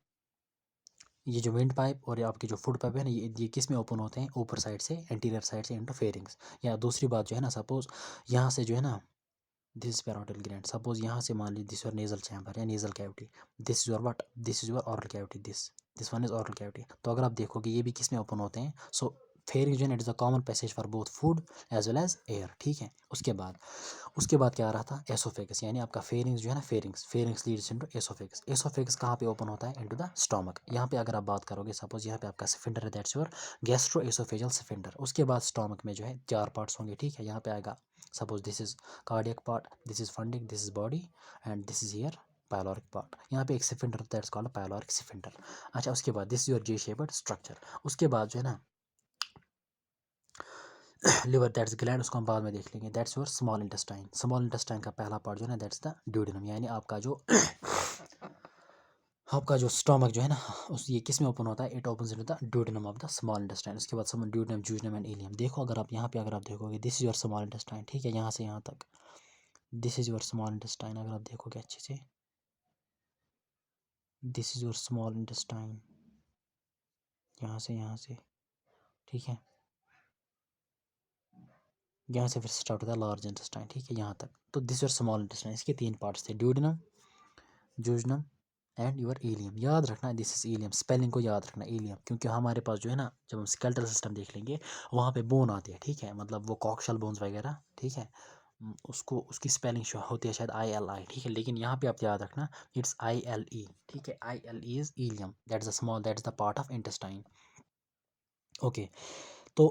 ये जो विंड पाइप और ये आपकी जो फूड पाइप है ना, ये किस में ओपन होते हैं, ऊपर साइड से, एंटीरियर साइड से इनटू फेरिंग्स। या दूसरी बात जो है ना, सपोज यहाँ से जो है ना, this is parotid gland, suppose यहाँ से मान लीजिए दिस योर नेजल चैम्बर या nasal cavity, this is your what, this is your oral cavity, this one is oral cavity. तो अगर आप देखोगे ये भी किस में ओपन होते हैं, सो फेरिंग्स जो है it is the common passage for both food as well as air, ठीक है। उसके बाद क्या आ रहा था, एसोफेगस, यानी आपका फेरिंग्स जो है ना, pharynx Leeds into oesophagus. Oesophagus कहाँ पे ओपन होता है, इनटू द स्टमक। यहाँ पे अगर आप बात करोगे, सपोज यहाँ पे आपका सिफिंडर है, दैट्स योर गैस्ट्रो एसोफेजल सिफिंडर। उसके बाद स्टमक में जो है 4 पार्ट्स होंगे, ठीक है। यहाँ पे आएगा, suppose this is cardiac part, this is funding, this is body and this is here pyloric part. यहाँ पे एक सिफिंडर दैट्स कॉल्ड पायलोरिक सिफिंडर। अच्छा, उसके बाद this is your J shaped structure. उसके बाद जो है ना लिवर, दैट्स ग्लैंड, उसको हम बाद में देख लेंगे। That's your small intestine. Small intestine का पहला पार्ट जो है ना, दैट्स द ड्यूडेनम, यानी आपका जो स्टमक जो है ना, उस ये किस में ओपन होता है, it opens into the duodenum of the small intestine. उसके बाद सम ड्यूडेनम, जूजनम एंड इलियम। देखो अगर आप यहाँ पे अगर आप देखोगे, this is your small intestine, ठीक है, यहाँ से यहाँ तक this is your small intestine. अगर आप देखोगे अच्छे से, this is your small intestine, यहाँ से, ठीक है। यहाँ से फिर स्टार्ट होता है लार्ज इंटेस्टाइन, ठीक है, यहाँ तक। तो दिस योर स्मॉल इंटेस्टाइन, इसके 3 पार्ट्स थे, ड्यूडेनम, जूजनम एंड योर इलियम। याद रखना दिस इज इलियम, स्पेलिंग को याद रखना इलियम, क्योंकि हमारे पास जो है ना, जब हम स्केलेटल सिस्टम देख लेंगे वहाँ पे बोन आते हैं, ठीक है, मतलब वो कॉक्शल बोन्स वगैरह, ठीक है। उसको उसकी स्पेलिंग होती है शायद ILI, ठीक है, लेकिन यहाँ पे आप याद रखना इट्स ILE, ठीक है। ILE is ileum, that's the small, that's the part of intestine, okay. तो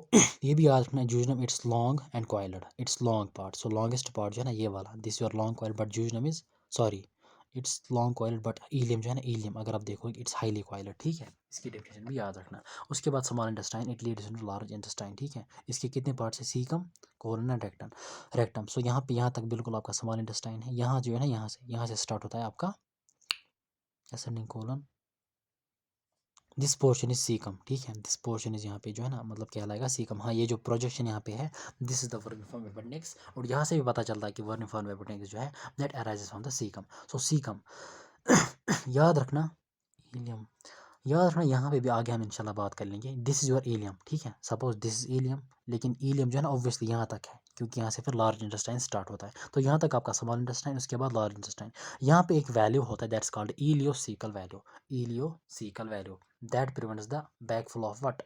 ये भी याद रखना, jejunum it's long and coiled, it's long part. So longest part जो है ना ये वाला, this your long coiled, but jejunum is, sorry, it's long coiled, but ileum जो है ना, इलियम अगर आप देखोगे इट्स हाईली कॉइल्ड, ठीक है। इसकी डेफिनेशन भी याद रखना। उसके बाद small intestine, it leads into large intestine, ठीक है। इसके कितने पार्ट्स है, caecum, colon and rectum. Rectum, so यहाँ पे यहाँ तक बिल्कुल आपका स्मॉल इंटेस्टाइन है। यहाँ जो है ना, यहाँ से स्टार्ट होता है आपका ascending colon, this portion is caecum, ठीक है। दिस पोर्शन इज यहाँ पे जो है ना, मतलब क्या लाएगा, सीकम। हाँ, ये जो प्रोजेक्शन यहाँ पे है, दिस इज द वर्निफॉर्म अपेंडिक्स, और यहाँ से भी पता चलता है कि वर्निफॉर्म अपेंडिक्स जो है that arises from the caecum. So caecum याद रखना, इलियम याद रखना। यहाँ पे भी आगे हम इंशाल्लाह बात कर लेंगे। दिस इज योर इलियम, ठीक है, सपोज दिस इज इलियम, लेकिन इलियम जो है ना ऑब्वियसली यहाँ तक है, क्योंकि यहाँ से फिर लार्ज इंटेस्टाइन स्टार्ट होता है। तो यहाँ तक आपका स्मॉल इंटेस्टाइन, उसके बाद लार्ज इंटेस्टाइन। यहाँ पे एक वैल्यू होता है that's called ileocaecal valve, ileocaecal valve that prevents the back flow of what.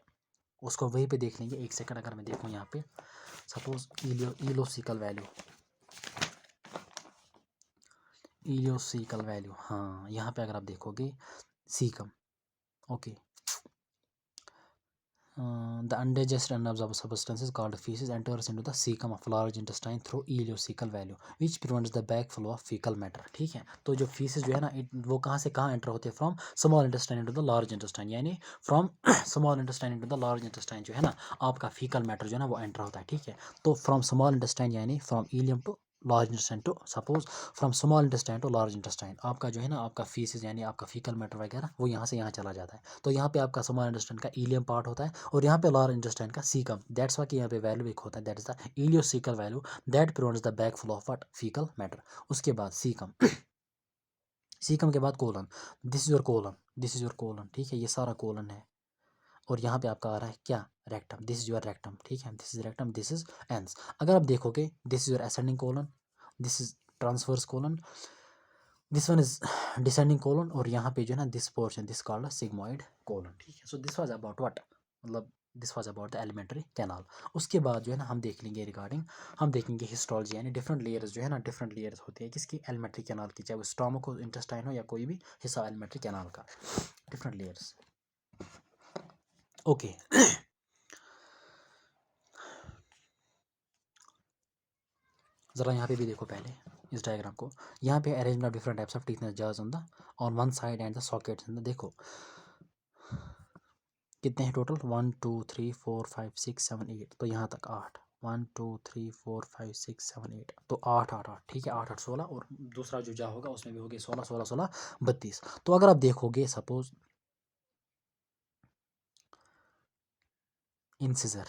उसको वहीं पे देख लेंगे, एक सेकंड। अगर मैं देखूँ यहाँ पे, सपोज इलियोसीकल वैल्यू, इलियोसीकल वैल्यू, हाँ, यहाँ पे अगर आप देखोगे caecum, okay. The undigested unabsorbed substances called feces enters into the cecum of large intestine through ileocecal valve, which prevents the backflow of fecal matter, ठीक है। तो जो feces जो है ना, वो कहाँ से कहाँ एंटर होते हैं, from small intestine into the large intestine, यानी from small intestine into the large intestine जो है ना, आपका फीकल मैटर जो है ना वो एंटर होता है, ठीक है। तो फ्रॉम स्मॉल इंटेस्टाइन यानी from ileum to large intestine, to suppose from small intestine to large intestine, आपका जो है ना, आपका फीसेस यानी आपका फीकल मैटर वगैरह वो यहाँ से यहाँ चला जाता है। तो यहाँ पे आपका स्मॉल इंटेस्टाइन का इलियम पार्ट होता है, और यहाँ पे लार्ज इंटेस्टाइन का सीकम। दैट्स वाई कि यहाँ पे वैल्यू एक होता है, that is the ileocaecal valve that prevents the back flow of what, faecal matter. उसके बाद सीकम, सीकम के बाद colon, this is your colon, this is your colon, ठीक है, ये सारा कोलन है। और यहाँ पे आपका आ रहा है क्या, rectum, this is your rectum, ठीक है, this is rectum, this is anus. अगर आप देखोगे, this is your ascending colon, this is transverse colon, this one is descending colon, और यहाँ पे जो है ना this portion, this called sigmoid colon, ठीक है। So this was about what, मतलब this was about the alimentary canal. उसके बाद जो है ना हम देख लेंगे रिगार्डिंग, हम देखेंगे हिस्टोलॉजी, यानी डिफरेंट लेयर्स जो है ना, डिफरेंट लेयर्स होती है किसकी, एलिमेंट्री कैनाल की, चाहे वो स्टोमक हो, इंटेस्टाइन हो, या कोई भी हिस्सा एलिमेंट्री कैनाल का, डिफरेंट लेयर्स, ओके। ज़रा यहाँ पे भी देखो पहले इस डायग्राम को, यहाँ पे arrangement of different types of teeth जर्स on the on one side and the sockets in the, देखो कितने हैं टोटल, 1 2 3 4 5 6 7 8, तो यहाँ तक 8, 1 2 3 4 5 6 7 8, तो 8 8 8, ठीक है, 8 8 16, और दूसरा जो जा होगा उसमें भी होगी 16 16 16 32। तो अगर आप देखोगे suppose incisor,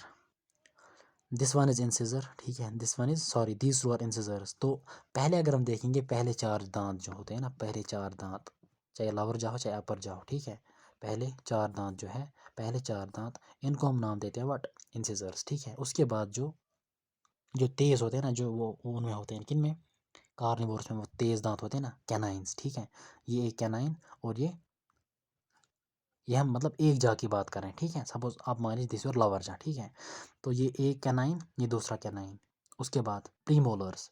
this one is incisor, ठीक है, this one is, sorry, these two are incisors. तो पहले अगर हम देखेंगे, पहले 4 दांत जो होते हैं ना, पहले 4 दांत, चाहे लोअर जाओ चाहे अपर जाओ, ठीक है, पहले 4 दांत जो है, पहले 4 दांत, इनको हम नाम देते हैं व्हाट, इंसिजर्स, ठीक है। उसके बाद जो जो तेज़ होते हैं ना, जो वो उनमें होते हैं, किन में, कार्निवोर्स में वो तेज़ दांत होते हैं ना, कैनाइंस, ठीक है। ये एक कैनाइन, और ये ये हम मतलब एक जा की बात कर रहे हैं, ठीक है। सपोज आप मान लीजिए दिस योर लोअर जा, ठीक है। तो ये एक कैनाइन, ये दूसरा कैनाइन। उसके बाद प्रीमोलर्स,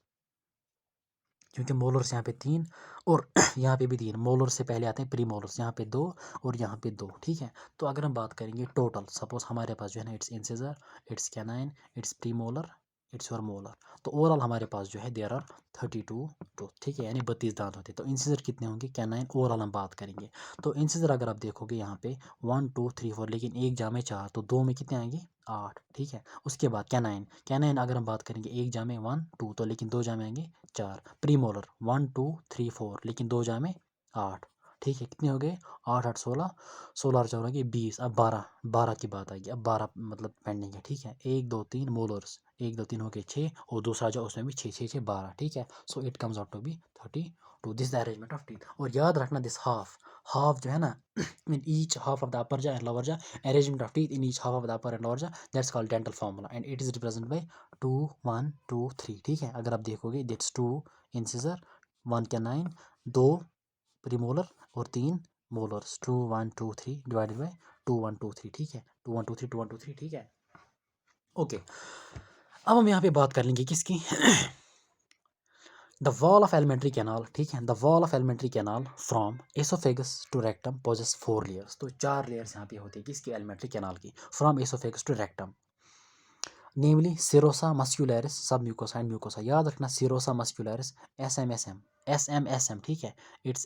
क्योंकि मोलर्स यहाँ पे 3 और यहाँ पे भी 3, मोलर से पहले आते हैं प्रीमोलर्स, यहाँ पे 2 और यहाँ पे 2, ठीक है। तो अगर हम बात करेंगे टोटल, सपोज हमारे पास जो है ना it's incisor, it's canine, it's premolar, it's your molar. तो ओवरऑल हमारे पास जो है देयर आर 32 टूथ, ठीक है, यानी 32 दांत होते हैं। तो इंसिजर कितने होंगे, कैनाइन, ओवरऑल हम बात करेंगे। तो इंसिजर अगर आप देखोगे यहाँ पे 1 2 3 4, लेकिन एक जा में 4, तो 2 में कितने आएंगे, 8, ठीक है। उसके बाद कैनाइन, कैनाइन अगर हम बात करेंगे एक जा में 1 2, तो लेकिन 2 जा में आएंगे 4। प्रीमोलर 1 2 3 4, लेकिन 2 जा में 8, ठीक है। कितने हो गए, 8 8 16, 16 और 4 हो गए 20। अब 12, 12 की बात आएगी। अब 12 मतलब पेंडिंग है, ठीक है। 1 2 3 मोलर्स, 1 2 3 हो गए 6, और दूसरा जो उसमें भी 6 6 6 12, ठीक है। So it comes out to be 32, this the arrangement of teeth. और याद रखना दिस हाफ, हाफ जो है ना in each half of the upper jaw and lower jaw, arrangement of teeth in each half of the upper and lower jaw, that's called dental formula and it is represented by 2 1 2 3, ठीक है। अगर आप देखोगे that's 2 incisor, 1 canine, 2 premolar और 3 molars, 2 1 2 3 divided by 2 1 2 3, ठीक है। 2 1 2 3 2 1 2 3, ठीक है। ओके, अब हम यहाँ पे बात कर लेंगे किसकी the wall of alimentary canal, ठीक है। The wall of alimentary canal from oesophagus to rectum possesses 4 layers. तो 4 लेयर्स यहाँ पे होती है किसकी, एलिमेंट्री कैनाल की, from oesophagus to rectum. Namely serosa muscularis, submucosa and mucosa. याद रखना सिरोसा मस्क्यूलरिस, SMSM, ठीक है। इट्स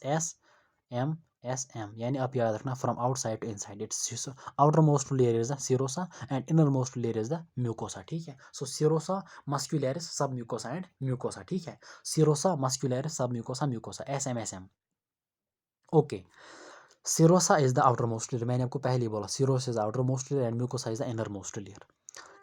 SMSM, यानी आप याद रखना from outside to inside, its outermost layer is the serosa and inner most layer is the mucosa, ठीक है। So serosa muscularis submucosa and mucosa, ठीक है। Serosa muscularis submucosa mucosa, SMSM, okay. Serosa is the outermost layer, मैंने आपको पहले ही बोला serosa is outermost layer and mucosa is the inner most layer.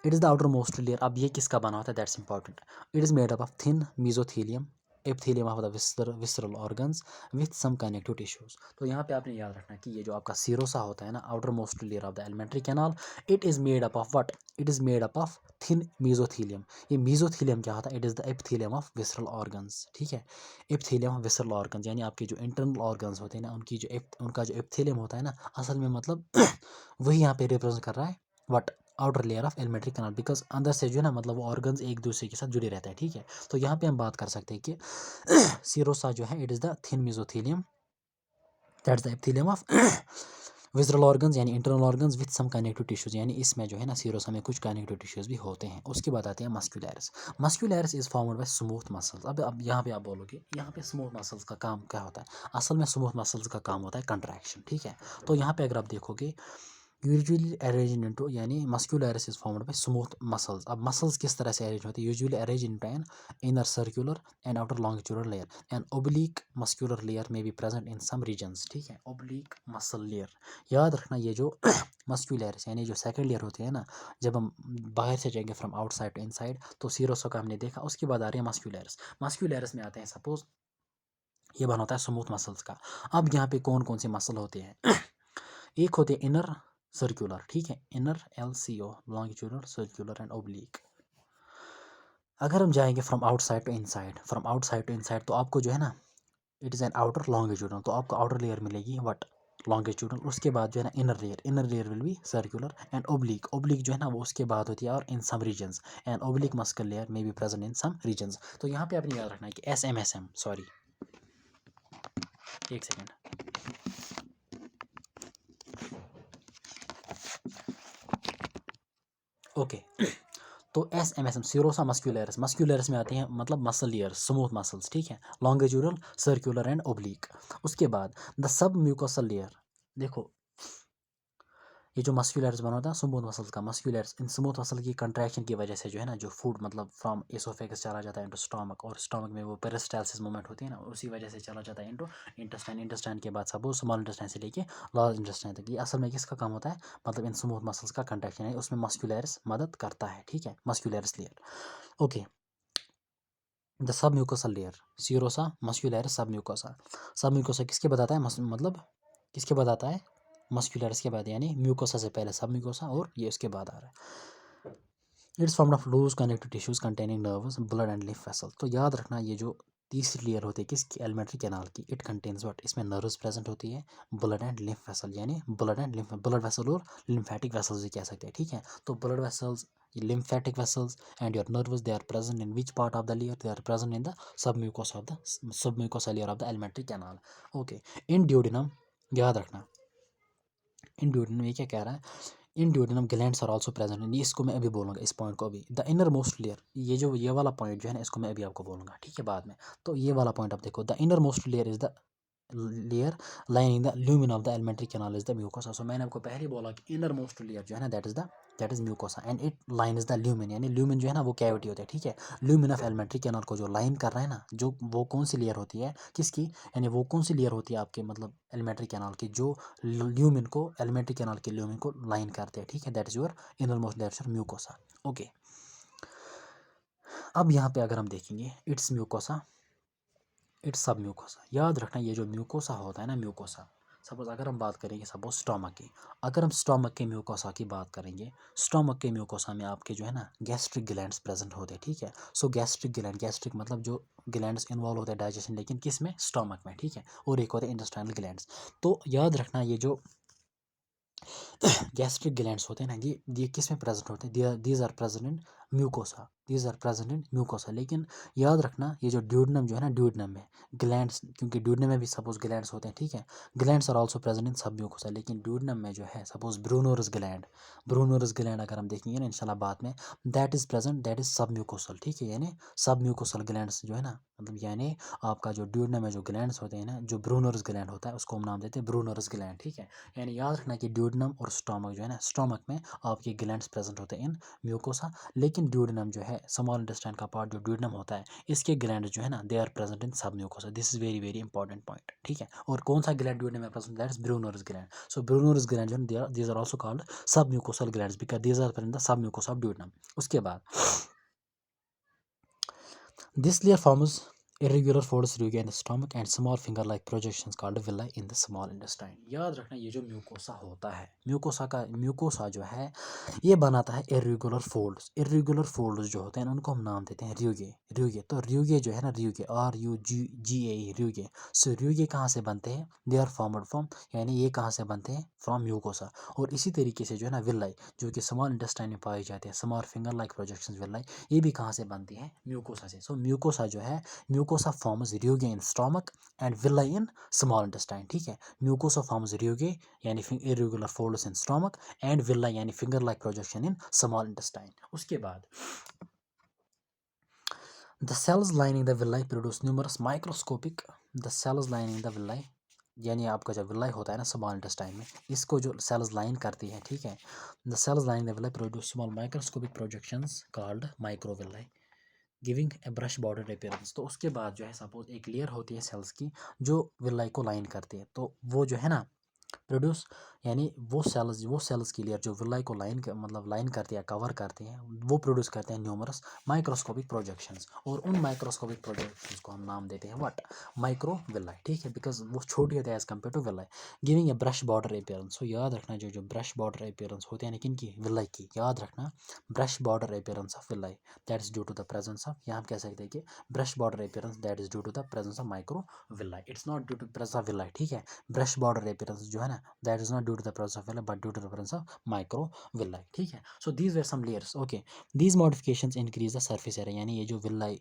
It is the outermost layer. अब ये किसका बना होता है, that's important. It is made up of thin mesothelium, epithelium of the visceral organs with some connective tissues. तो यहाँ पे आपने याद रखना कि ये जो आपका सिरोसा होता है ना, outer most layer of the alimentary canal, it is made up of what, it is made up of thin mesothelium. ये मीजोथीलियम क्या होता है, it is the epithelium of visceral organs, ठीक है। एपिथेलियम ऑफ विसरल ऑर्गन्स, यानी आपके जो internal organs होते हैं ना, उनका जो एपिथेलियम होता है ना, असल में मतलब वही यहाँ पे रिप्रेजेंट कर रहा है what, outer layer of alimentary canal, because अंदर से जो है ना मतलब वो ऑर्गन्स एक दूसरे के साथ जुड़े रहते हैं, ठीक है। तो यहाँ पे हम बात कर सकते हैं कि सिरोसा जो है it is the thin mesothelium, that's the epithelium of visceral organs, यानी internal organs with some connective tissues, यानी इसमें जो है ना सिरोसा में कुछ कनेक्टिव टिश्यूज भी होते हैं। उसके बाद आते हैं muscularis. Muscularis is formed by smooth muscles. अब यहाँ पे आप बोलोगे यहाँ पे स्मूथ मसल्स का काम क्या होता है, असल में स्मूथ मसल्स का काम होता है कंट्रैक्शन, ठीक है। तो यहाँ पे अगर आप देखोगे यूजुअली अरेंज इनटू, यानी muscularis is formed by smooth muscles. अब मसल्स किस तरह से अरेंज होते हैं, usually arrange into an inner circular and outer longitudinal layer and oblique muscular layer में be present in some regions, ठीक है। ओब्लिक मसल लेयर, याद रखना ये जो मस्क्यूलरिस यानी जो सेकंड लेयर होती है ना, जब हम बाहर से जाएंगे फ्रॉम आउटसाइड टू इनसाइड, तो सिरोसा का हमने देखा, उसके बाद आ रही है मस्क्यूलरिस। मस्क्यूलरिस में आते हैं सपोज ये बना होता है स्मूथ मसल्स का। अब यहाँ पे कौन कौन से मसल होते हैं एक होते हैं इनर सर्कुलर, ठीक है, inner LCO, longitudinal circular and oblique. अगर हम जाएंगे from outside to inside, from outside to inside, तो आपको जो है ना it is an outer longitudinal, तो आपको आउटर लेयर मिलेगी व्हाट, लॉन्गिट्यूडल। उसके बाद जो है ना inner layer will be circular and oblique, oblique जो है ना वो उसके बाद होती है और in some regions and oblique muscular layer में be present in some regions. तो यहाँ पे आपने याद रखना है कि SMSM, सॉरी एक सेकेंड, ओके। तो SMSM सिरोसा मस्क्यूलरिस, मस्क्यूलरिस में आते हैं मतलब मसल लेयर्स, स्मूथ मसल्स, ठीक है, लॉन्गिट्यूडल सर्कुलर एंड ओब्लिक। उसके बाद द सब म्यूकोसल लेयर, देखो ये जो मस्क्यूलरिस बना होता है स्मूथ मसल्स का, मस्क्यूलरिस इन स्मूथ मसल की कंट्रैक्शन की वजह से जो है ना जो फूड मतलब फ्रॉम एसोफेगस चला जाता है इनटू स्टमक, और स्टमक में वो पेरिस्टालसिस मूवमेंट होती है ना, उसी वजह से चला जाता है इनटू इंटेस्टाइन, इंटेस्टाइन के बाद सपोज स्मॉल इंटेस्टाइन से लेके लार्ज इंटेस्टाइन तक। ये असल में किसका काम होता है, मतलब इन स्मूथ मसल्स का कंट्रैक्शन है, उसमें मस्क्यूलरिस मदद करता है, ठीक है, muscularis layer, okay. The sub mucosal layer serosa muscularis सब म्यूकोसा, सब म्यूकोसा किसके बताता है मतलब किसके बाद आता है, मस्क्यूलरिस के बाद, यानी म्यूकोसा से पहले सब म्यूकोसा और ये उसके बाद आ रहा है। It's formed of loose connective tissues containing nerves blood and lymph vessels. तो याद रखना ये जो तीसरी लेयर होती है किसकी, एलिमेंट्री कैनाल की। इट कंटेन्स व्हाट, इसमें नर्व्स प्रेजेंट होती है, ब्लड एंड लिम्फ वेसल, यानी ब्लड वेसल और लिम्फेटिक वेसल्स भी कह सकते हैं, ठीक है। तो blood vessels, lymphatic vessels and your nerves, they are present in which part of the layer, they are present in the submucosa layer of the alimentary canal. Okay, in duodenum, याद रखना, इन duodenum ये क्या कह रहा है, इन duodenum glands are also present, ये इसको मैं अभी बोलूँगा, इस पॉइंट को अभी। द इनर मोस्ट लेयर, ये वाला पॉइंट जो है ना, इसको मैं अभी आपको बोलूँगा, ठीक है, बाद में। तो ये वाला पॉइंट आप देखो, the inner most layer is the layer lining the lumen of the alimentary canal is the mucosa. So मैंने आपको पहले बोला कि इनर मोस्ट लेयर जो है ना, that is mucosa and it line is the lumen, यानी ल्यूमिन जो है ना वो कैविटी होता है, ठीक है। ल्यूमिन ऑफ एलिमेंट्री कैनाल को जो लाइन कर रहा है ना, जो वो कौन सी लेयर होती है किसकी, यानी वो कौन सी लेयर होती है आपके मतलब एलिमेंट्री कैनाल की, जो ल्यूमिन को, एलिमेंट्री कैनाल के ल्यूमिन को लाइन करते हैं, ठीक है। That is your inner most layer mucosa. Okay, अब यहाँ पे अगर हम देखेंगे इट्स म्यूकोसा, इट्स सब म्यूकोसा। याद रखना ये जो म्यूकोसा होता है ना, म्यूकोसा, सपोज अगर हम बात करेंगे सपोज स्टोमक की, अगर हम स्टोमक के म्यूकोसा की बात करेंगे, स्टोमक के म्यूकोसा में आपके जो है ना गैस्ट्रिक ग्लैंड्स प्रेजेंट होते हैं, ठीक है। सो गैस्ट्रिक ग्लैंड, गैस्ट्रिक मतलब जो ग्लैंड्स इन्वॉल्व होते हैं डाइजेशन, लेकिन किस में, स्टोमक में, ठीक है। और एक होते हैं इंटेस्टाइनल ग्लैंड्स। तो याद रखना ये जो गैस्ट्रिक ग्लैंड्स होते हैं ना, ये किस में प्रेजेंट होते हैं, these are present in mucosa, these are present in mucosa. लेकिन याद रखना ये जो ड्यूडनम जो है ना, ड्यूडनम में ग्लैंड्स, क्योंकि ड्यूडनम में भी सपोज ग्लैंड्स होते हैं, ठीक है, glands are also present in submucosa, लेकिन ड्यूडनम में जो है suppose Brunner's gland, Brunner's gland अगर हम देखेंगे ना इंशाल्लाह बाद में, that is present, that is submucosal, ठीक है। यानी सब म्यूकोसल ग्लैंड्स जो है ना, मतलब यानी आपका जो ड्यूडनम में जो ग्लैंड्स होते हैं ना, जो ब्रूनोरस ग्लैंड होता है उसको हम नाम देते हैं ब्रूनोरस ग्लैंड, ठीक है। यानी याद रखना कि ड्यूडनम और स्टोमक जो है ना, स्टोमक में आपके ग्लैंड्स प्रेजेंट होते हैं इन म्यूकोसा, लेकिन ड्यूडनम जो है स्मॉल इंटेस्टाइन का पार्ट जो ड्यूडनम होता है, इसके ग्लैंड जो है ना, they are present in submucosa. This is very very important point, ठीक है। और कौन सा ग्लैंड ड्यूडनम में present, that is Brunner's gland. So Brunner's gland जो है, these are also called submucosal glands because these are present the submucosa of duodenum. उसके बाद this layer forms irregular folds rugae in the stomach and small finger-like projections called villi in the small intestine. याद रखना ये जो mucosa होता है, mucosa जो है ये बनाता है इरेगुलर फोल्ड्स। इरेगुलर फोल्ड्स जो होते हैं उनको हम नाम देते हैं र्यूगे। र्यूगे तो र्यूगे जो है ना, र्यूगे RUGE र्यूगे। सो र्यूगे कहाँ से बनते हैं, दे आर फॉर्मड फ्रॉम, यानी ये कहाँ से बनते हैं, फ्रॉम म्यूकोसा। और इसी तरीके से जो है ना विलाई, जो कि स्मॉल इंटेस्टाइन में पाए जाते हैं, small finger like projections villi, ये भी कहाँ से बनती है, म्यूकोसा से। सो म्यूकोसा जो है, mucosa forms rugae in stomach and villi in small intestine, ठीक है। म्यूकोसा फॉर्म्स र्यूगे यानी irregular folds in stomach and villus यानी finger like projection in small intestine. उसके बाद the cells lining the villi produce numerous microscopic, the cells lining the villi, यानी आपका जब villi होता है ना स्मॉल इंटेस्टाइन में, इसको जो सेल्स लाइन करती है, ठीक है, the cells lining the villi produce small microscopic projections called microvilli giving a brush border appearance. तो उसके बाद जो है सपोज एक लेयर होती है सेल्स की जो विलाई को लाइन करती है, तो वो जो है ना प्रोड्यूस, यानी वो सेल्स की लेयर जो विलाई को मतलब लाइन करती है, कवर करती हैं, वो प्रोड्यूस करते हैं न्यूमरस माइक्रोस्कोपिक प्रोजेक्शंस। और उन माइक्रोस्कोपिक प्रोजेक्शंस को हम नाम देते हैं व्हाट, माइक्रो विलाई, ठीक है, बिकॉज वो छोटी होती है as compare to villi. Giving a brush border appearance. So याद रखना जो ब्रश बॉर्डर अपीयरेंस होते हैं किन की, विलाई की, याद रखना brush border appearance of villi, that is due to the presence of, यहाँ हम कह सकते हैं कि brush border appearance that is due to the presence of microvilli, it's not due to presence of villi, ठीक है। Brush border appearance जो है ना, that is not due to the presence of villi but due to the presence of microvilli, ठीक है। So these were some layers, okay. These modifications increase the surface area, यानी ये जो villi,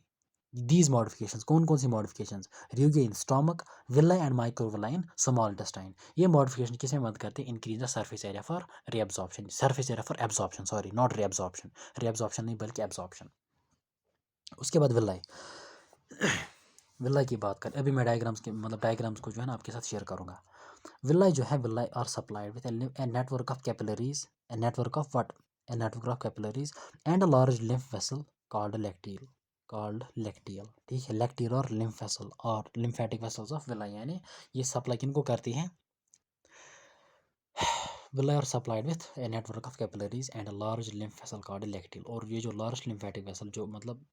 these modifications कौन कौन सी modifications, rugae in stomach, villi and microvilli in small intestine. ये modification किसमें मदद करते हैं, increase the surface area for reabsorption, surface area for absorption, sorry not reabsorption, reabsorption नहीं बल्कि एब्जॉर्प्शन। उसके बाद विलाई, विलाई की बात करें, अभी मैं डायग्राम्स को जो है ना आपके साथ शेयर करूंगा। विलाई जो है, villi are supplied with a network of capillaries, a network of what, a network of capillaries and a large lymph vessel called lacteal, ठीक है, लैक्टियल और लिम्फ वेसल और लिम्फेटिक वेसल्स ऑफ विलाई, यानी ये supply किनको करती हैं, villi are supplied with a network of capillaries and a large lymph vessel called lacteal. और ये जो लार्ज लिम्फेटिक वेसल जो मतलब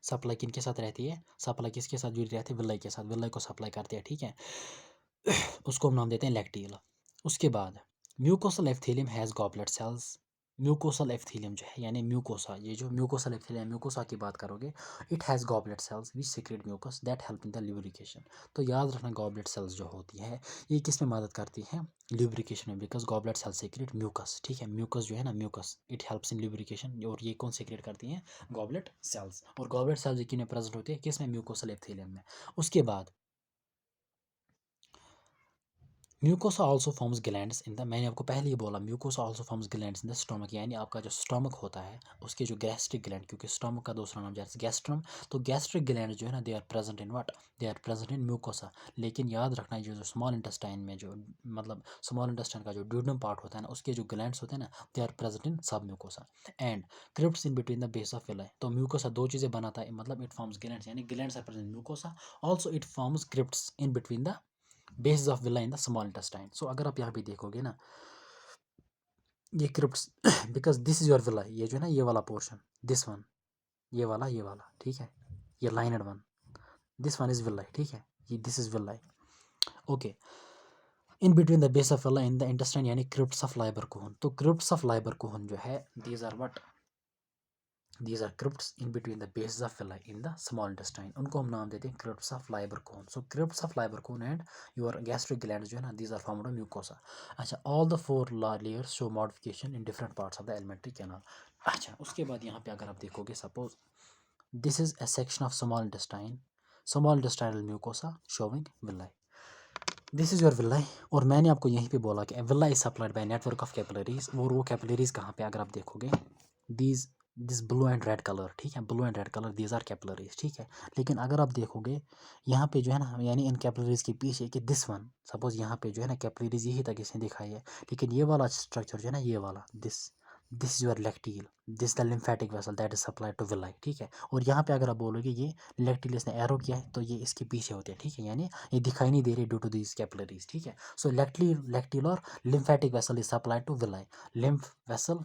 सप्लाई किनके साथ रहती है, सप्लाई किसके साथ जुड़ी रहती है, विलाई के साथ, विलाई को सप्लाई करती है, ठीक है, उसको हम नाम देते हैं लैक्टियल। उसके बाद mucosal epithelium has goblet sales, mucosal epithelium जो है यानी म्यूकोसा, ये जो म्यूकोसल एपिथेलियम म्यूकोसा की बात करोगे, it has goblet cells which secrete mucus that help in the lubrication. तो याद रखना गॉबलेट सेल्स जो होती है ये किस में मदद करती है, ल्यूब्रिकेशन में, because goblet cells secrete mucus, ठीक है। म्यूकस जो है ना, mucus it helps in lubrication, और ये कौन सिक्रेट करती हैं, गॉबलेट सेल्स। और गॉबलेट सेल्स यकीन में प्रेजेंट होती है किस में, म्यूकोसल एपिथेलियम में। उसके बाद mucosa also forms glands in the, मैंने आपको पहले ही बोला mucosa also forms glands in the stomach, यानी आपका जो स्टोमक होता है उसके जो गैस्ट्रिक ग्लैंड, क्योंकि स्टोमक का दूसरा नाम जैसे गैस्ट्रम, तो गैस्ट्रिक ग्लैंड जो है ना they are present in what, they are present in mucosa. लेकिन याद रखना जो स्मॉल इंटेस्टाइन में जो मतलब स्मॉल इंटेस्टाइन का जो ड्यूडम पार्ट होता है ना उसके जो ग्लैंड्स होते हैं ना they are present in submucosa and crypts in between the base of villi. तो म्यूकोसा दो चीज़ें बनाता है, मतलब इट फॉर्म्स ग्लैंड्स, यानी glands are present in mucosa, also it forms crypts in between the bases of villus in the small intestine. So अगर आप यहाँ पे देखोगे ना ये crypts because this is your villus, ये जो है ना ये वाला पोर्शन, दिस वन, ये वाला, ठीक है, ये lined one, this one is villus, ठीक है, ये this is villus, okay. In between the base of villus in the intestine यानी क्रिप्ट्स ऑफ लाइबर कोहन। तो क्रिप्ट्स ऑफ लाइबर कोहन जो है these are what, these are crypts in between the bases of villi in the small intestine, उनको हम नाम देते हैं crypts of Leiber cone। So crypts of Leiber cone and your gastric glands जो है ना these are formed of mucosa। अच्छा, all the four layers show modification in different parts of the alimentary canal। अच्छा, उसके बाद यहाँ पे अगर आप देखोगे suppose this is a section of small intestinal mucosa showing villi, this is your villi। और मैंने आपको यहीं पे बोला कि villi is supplied by network of capillaries, और वो कैपिलरीज कहाँ पे अगर आप देखोगे these this blue and red colour, ठीक है, blue and red colour these are capillaries, ठीक है। लेकिन अगर आप देखोगे यहाँ पे जो है ना यानी इन कैपिलरीज के पीछे कि दिस वन, सपोज यहाँ पे जो है ना कैपिलरीज यही तक इसने दिखाई है, लेकिन ये वाला स्ट्रक्चर जो है ना ये वाला this this is your lacteal, this the lymphatic vessel that is supplied to villi, ठीक है। और यहाँ पे अगर आप बोलोगे ये लेक्टिल इसने एरो किया है तो ये इसके पीछे होते हैं, ठीक है, यानी ये दिखाई नहीं दे रही ड्यू टू दिस कैपिलरीज, ठीक है। सो लेक्टिल और lymphatic vessel is supplied to villi, lymph vessel,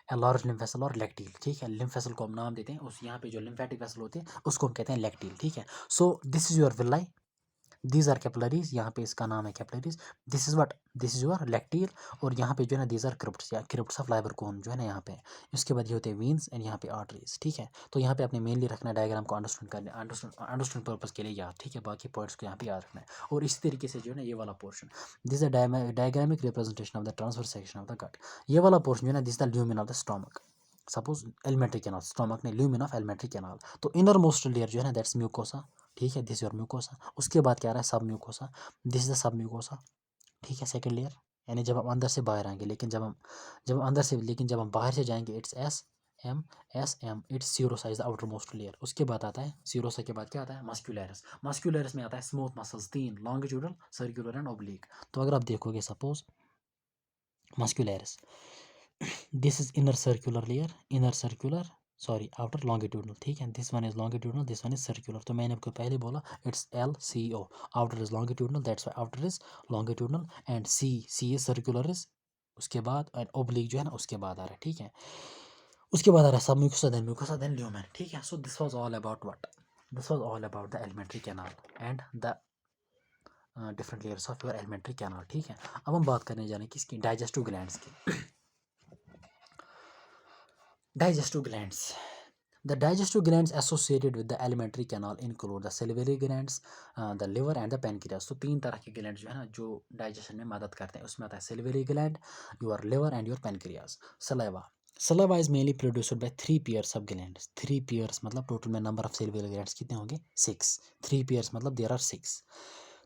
large lymph vessel और लेक्टिल, ठीक है। लिम्फ वेसल को हम नाम देते हैं, उस यहाँ पे जो लिम्फेटिक वेसल होते हैं उसको हम कहते हैं लेक्टिल, ठीक है। So this is your villi, these are capillaries, यहाँ पे इसका नाम है capillaries, this is what, this is your lacteal, और यहाँ पे जो है ना दीज आर क्रिप्ट्स या क्रिप्ट्स ऑफ लाइबर कोन जो है ना यहाँ पे। उसके बाद ये होते हैं वीन्स एंड यहाँ पे आर्टरीज, ठीक है। तो यहाँ पे आपने मेनली रखना है डायग्राम को अंडरस्टैंड करने, अंडरस्टैंड पर्पज के लिए याद, ठीक है, बाकी पॉइंट्स को यहाँ पे याद रखना है। और इसी तरीके से जो है ना ये वाला portion, this is diagrammatic representation of the transverse section of the gut, ये वाला पोर्शन जो है ना this the lumen of the stomach, suppose alimentary canal, stomach ने ल्यूमेन ऑफ एलिमेंट्री कैनाल, तो इनर मोस्ट लेयर जो है ना दैट्स म्यूकोसा, ठीक है, दिस योर म्यूकोसा। उसके बाद क्या आ रहा है, सब mucosa, this is the sub mucosa, ठीक है, सेकंड लेयर, यानी जब हम अंदर से बाहर आएंगे, लेकिन जब हम अंदर से, लेकिन जब हम बाहर से जाएंगे it's S M it's serosa is the outermost layer. उसके बाद आता है सीरोसा के बाद क्या आता है, मस्क्यूलरिस, मस्क्यूलरिस में आता है स्मूथ मसल्स तीन, लॉन्गिट्यूडल, सर्कुलर एंड ओब्लिक। तो अगर आप देखोगे suppose muscularis, this is inner circular layer, inner circular, sorry outer longitudinal, ठीक है, this one is longitudinal, this one is circular. तो मैंने आपको पहले बोला it's LCO, outer is longitudinal, that's why outer is longitudinal, and C is circular is, उसके बाद and oblique जो है ना उसके बाद आ रहा है, ठीक है। उसके बाद आ रहा है सब म्यूकोसा देन ल्यूमेन, ठीक है। So this was all about what, this was all about the alimentary canal and the different layers of your elementary canal, ठीक है। अब हम बात करने जा रहे हैं किसकी, डाइजेस्टिव ग्लैंड्स की। Digestive glands. The digestive glands associated with the alimentary canal include the salivary glands, the liver and the pancreas. तो तीन तरह के ग्लैंड जो है ना जो डाइजेशन में मदद करते हैं, उसमें आता है salivary gland, your liver and your pancreas. Saliva. Saliva is mainly produced by 3 pairs of glands. 3 pairs मतलब टोटल में नंबर ऑफ salivary glands कितने होंगे, 6। 3 pairs मतलब there are 6.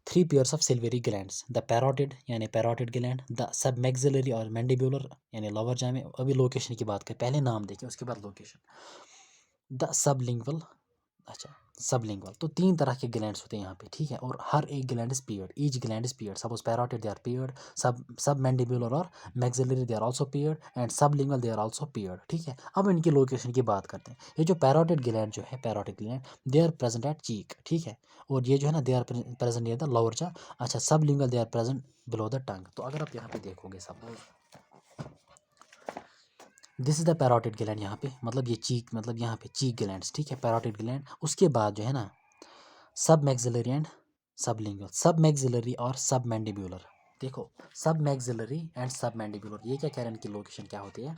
3 pairs of salivary glands, the parotid यानी parotid gland, the submaxillary और mandibular यानी lower jaw में, अभी लोकेशन की बात करें, पहले नाम देखें उसके बाद लोकेशन, द सबलिंगुअल, अच्छा सबलिंगुअल। तो तीन तरह के ग्लैंड्स होते हैं यहाँ पे, ठीक है, और हर एक gland is paired, each gland is paired, suppose parotid they are paired, submandibular और maxillary they are also paired and sublingual they are also paired, ठीक है। अब इनकी लोकेशन की बात करते हैं। ये जो पैरोटिड ग्लैंड जो है, parotid gland they are present at cheek, ठीक है, और ये जो है ना they are present near the lower jaw. अच्छा, sublingual they are present below the tongue. तो अगर आप यहाँ पे देखोगे suppose this is the parotid gland, यहाँ पे मतलब ये चीक, मतलब यहाँ पे चीक ग्लैंड्स, ठीक है, पैरोटिड ग्लैंड। उसके बाद जो है ना सब मैक्सिलरी एंड सबलिंगुअल, सब मैक्सिलरी और सब मैंडिबुलर, देखो सब मैक्सिलरी एंड सब मैंडिबुलर, ये क्या कह रहे हैं, इनकी लोकेशन क्या होती है,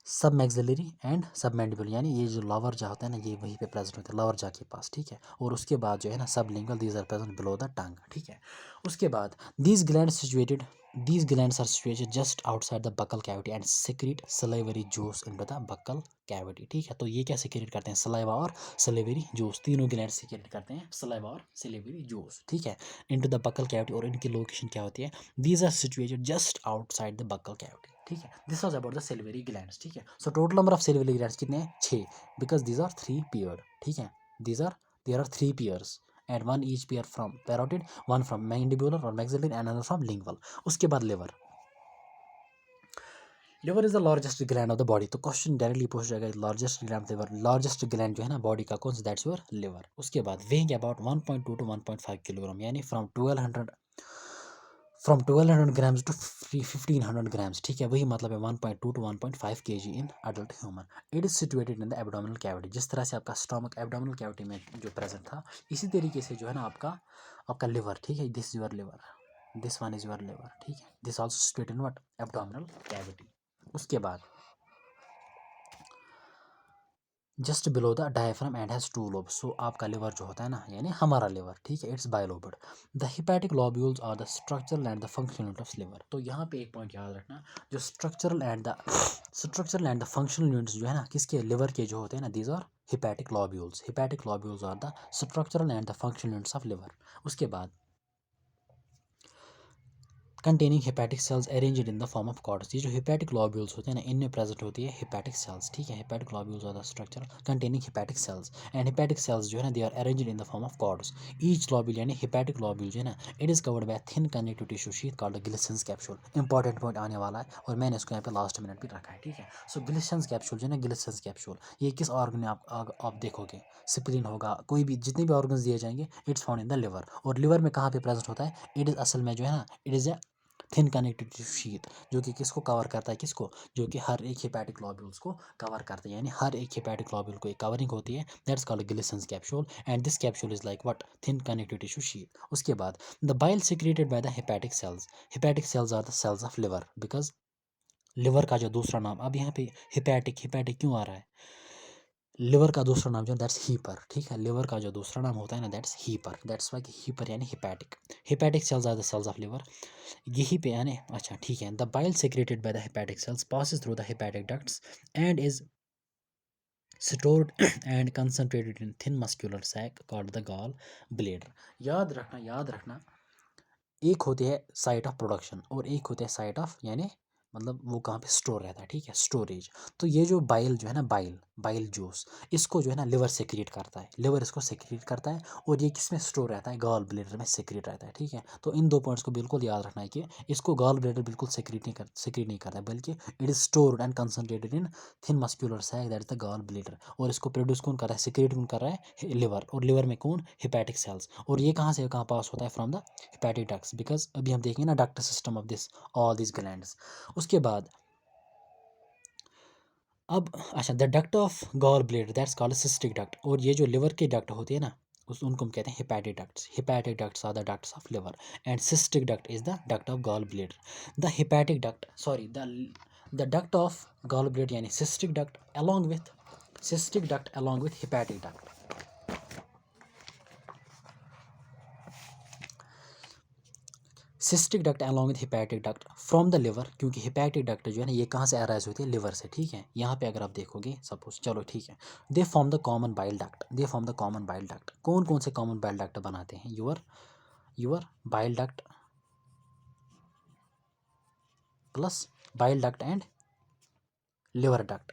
सब मैक्सिलरी एंड सब मैंडिबुलर, यानी ये जो लवर जा होता है ना, ये वहीं पे प्रेजेंट होता है लवर जा के पास, ठीक है। और उसके बाद जो है ना sublingual, these are present below the tongue, ठीक है। उसके बाद these glands are situated just outside the buccal cavity and secrete salivary juice into the buccal cavity, ठीक है। तो ये क्या सिक्रीट करते हैं, सलाइवा और सलेवरी जूस, तीनों ग्लैंड सिक्रीट करते हैं सलाइवा और सलेवरी जूस, ठीक है, इनटू द बकल कैविटी। और इनकी लोकेशन क्या होती है, these are situated just outside the buccal cavity, ठीक है। This was about the salivary glands, ठीक है। So total number of salivary glands कितने हैं, 6, बिकॉज दीज आर 3 पेयर्ड, ठीक है। These are there are 3 pairs and one each pair from parotid, one from mandibular और maxillary and another from lingual. उसके बाद liver, liver is the largest gland of the body. तो question directly पूछ जाएगा largest gland liver, largest gland जो है ना body का कौन सा, दैट्स योर लिवर। उसके बाद वेइंग अबाउट 1.2 to 1.5 किलोग्राम, यानी फ्रॉम 1200 ग्राम्स टू 1500 ग्राम्स, ठीक है। वही मतलब है 1.2 to 1.5 kg in adult human. It is situated in the abdominal cavity, जिस तरह से आपका स्टमक एब्डोमिनल कैविटी में जो प्रेजेंट था, इसी तरीके से जो है ना आपका लिवर, ठीक है, this your liver, this one is your liver, ठीक है। This also situated in what, abdominal cavity. उसके बाद just below the diaphragm and has 2 lobes. So आपका लिवर जो होता है ना, यानी हमारा लिवर, ठीक है, it's bilobed. The hepatic lobules are the structural and the functional unit of liver. तो यहाँ पे एक पॉइंट याद रखना, जो structural and the functional units जो है ना किसके, लिवर के जो होते हैं ना, these are hepatic lobules. Hepatic lobules are the structural and the functional units of liver. उसके बाद containing hepatic cells arranged in the form of cords. ये जो हेपेटिक लॉब्यूल्स होते हैं ना, इनमें प्रेजेंट होती है हेपेटिक सेल्स, ठीक है। Hepatic lobules are the structure containing hepatic cells, and hepatic cells जो है ना they are arranged in the form of cords. Each lobule यानी हेपेटिक लॉब्यूल जो है ना, it is covered by thin connective tissue sheath called Glisson's capsule. Important point आने वाला है और मैंने इसको यहाँ पे लास्ट मिनट भी रखा है, ठीक है। सो ग्लिसन्स कैप्सूल जो है ना, ग्लिसन्स कैप्सूल, ये किस ऑर्गन में आप देखोगे, स्प्लीन होगा, कोई भी जितने भी ऑर्गन्स दिए जाएंगे, it's found in the liver. और लिवर में कहाँ पे प्रेजेंट होता है, इट इज असल में जो है ना, it is a thin connective sheath, जो कि किसको कवर करता है, किसको, जो कि हर एक हिपैटिक लॉब्यूल्स को कवर करता है, यानी हर एक हिपैटिक लॉब्यूल को एक कवरिंग होती है, that's called Glisson's capsule, and this capsule is like what, thin connective tissue sheath. उसके बाद the bile secreted by the hepatic cells are the cells of liver, because liver का जो दूसरा नाम, अब यहाँ पे हिपैटिक हिपैटिक क्यों आ रहा है, लिवर का दूसरा नाम जो दैट्स हीपर, ठीक है। लिवर का जो दूसरा नाम होता है ना, that's hepar, that's why hepar यानी hepatic. Hepatic cells are the cells of liver, यही पे यानी अच्छा ठीक है। The bile secreted by the hepatic cells passes through the hepatic ducts and is stored and concentrated in thin muscular sac called the gall bladder. याद रखना, एक होती है साइट ऑफ प्रोडक्शन और एक होती है साइट ऑफ, यानी मतलब वो कहाँ पे स्टोर रहता है, ठीक है, स्टोरेज। तो ये जो बाइल जो है ना, बाइल जूस, इसको जो है ना लिवर सेक्रेट करता है, लिवर इसको सेक्रेट करता है, और ये किस में स्टोर रहता है, गॉल ब्लेडर में सेक्रेट रहता है, ठीक है। तो इन दो पॉइंट्स को बिल्कुल याद रखना है कि इसको गॉल ब्लेडर बिल्कुल सेक्रेट नहीं करता है, बल्कि it is stored and concentrated in thin muscular sac, that is the gall bladder. और इसको प्रोड्यूस कौन कर रहा है, सेक्रेट कौन कर रहा है, लिवर। और लिवर में कौन, हिपैटिक सेल्स। और ये कहाँ से कहाँ पास होता है, from the hepatic ducts, because अभी हम देखेंगे ना duct system of this all this glands. उसके बाद अब अच्छा, the duct of gall bladder that's called cystic duct. और ये जो लिवर की डक्ट होती है ना, उनको हम कहते हैं hepatic ducts. Hepatic ducts are the ducts of liver and cystic duct is the duct of gall bladder. The hepatic duct sorry the duct of gall bladder यानी cystic duct along with hepatic duct. Cystic duct along with hepatic duct from the liver, क्योंकि hepatic duct जो है ना ये कहाँ से arise होती है, लिवर से, ठीक है। यहाँ पे अगर आप देखोगे सपोज, चलो ठीक है, they form the common bile duct. कौन कौन से कॉमन बाइल डक्ट बनाते हैं, your bile duct plus bile duct and liver duct.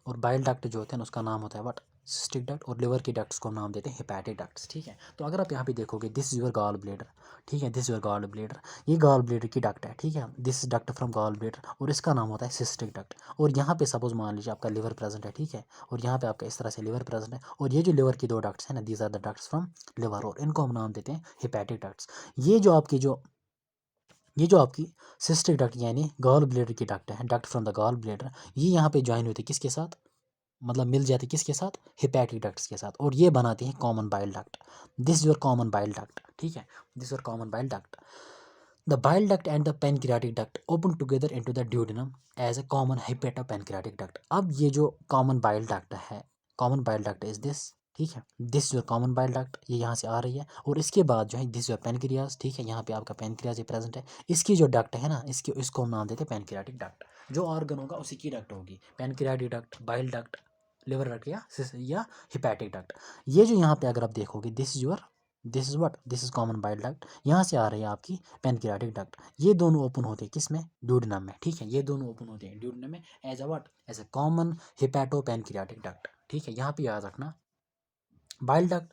और बाइल डक्ट जो होते हैं उसका नाम होता है व्हाट, सिस्टिक डक्ट। और लिवर की डक्ट्स को हम नाम देते हैं हेपेटिक डक्ट्स, ठीक है। तो अगर आप यहाँ पे देखोगे, this is your gall bladder, ठीक है, this is your gall bladder, ये गॉल ब्लेडर की डक्ट है, ठीक है, this duct from gall bladder, और इसका नाम होता है सिस्टिक डक्ट। और यहाँ पे सपोज मान लीजिए आपका लिवर प्रेजेंट है, ठीक है, और यहाँ पे आपका इस तरह से लिवर प्रेजेंट है, और ये जो लिवर की दो डक्ट्स हैं ना, these are the ducts from liver, और इनको हम नाम देते हैं हेपेटिक डक्ट्स। ये जो आपकी सिस्टिक डक्ट यानी गॉल ब्लेडर की डक्ट है, duct from the gall bladder, ये यहाँ पे ज्वाइन होती है किसके साथ, मतलब मिल जाती है किसके साथ, हिपैटिक डक्ट्स के साथ, और ये बनाते हैं common bile duct. This your common bile duct, ठीक है, this your common bile duct. The bile duct and the pancreatic duct open together into the duodenum as a common hepatopancreatic duct. अब ये जो कॉमन बाइल डक्ट है, common bile duct is this, ठीक है, this your common bile duct, ये यहाँ से आ रही है, और इसके बाद जो है दिस योर पेनक्रियाज, ठीक है, यहाँ पे आपका पेनक्रियाज प्रेजेंट है, इसकी जो डक्ट है ना, इसको हम नाम देते हैं पेनक्रियाटिक डक्ट। जो ऑर्गन होगा उसी की डक्ट होगी, pancreatic duct, bile duct, liver duct या हिपैटिक डक्ट। ये जो यहाँ पे अगर आप देखोगे, this is your, this is what, this is common bile duct, यहाँ से आ रही है आपकी पेनक्रियाटिक डक्ट। ये दोनों ओपन होते हैं किस में, ड्यूडेनम में, ठीक है, ये दोनों ओपन होते हैं ड्यूडेनम में as a what, as a common hepato pancreatic duct, ठीक है, यहाँ पे याद रखना। Bile duct,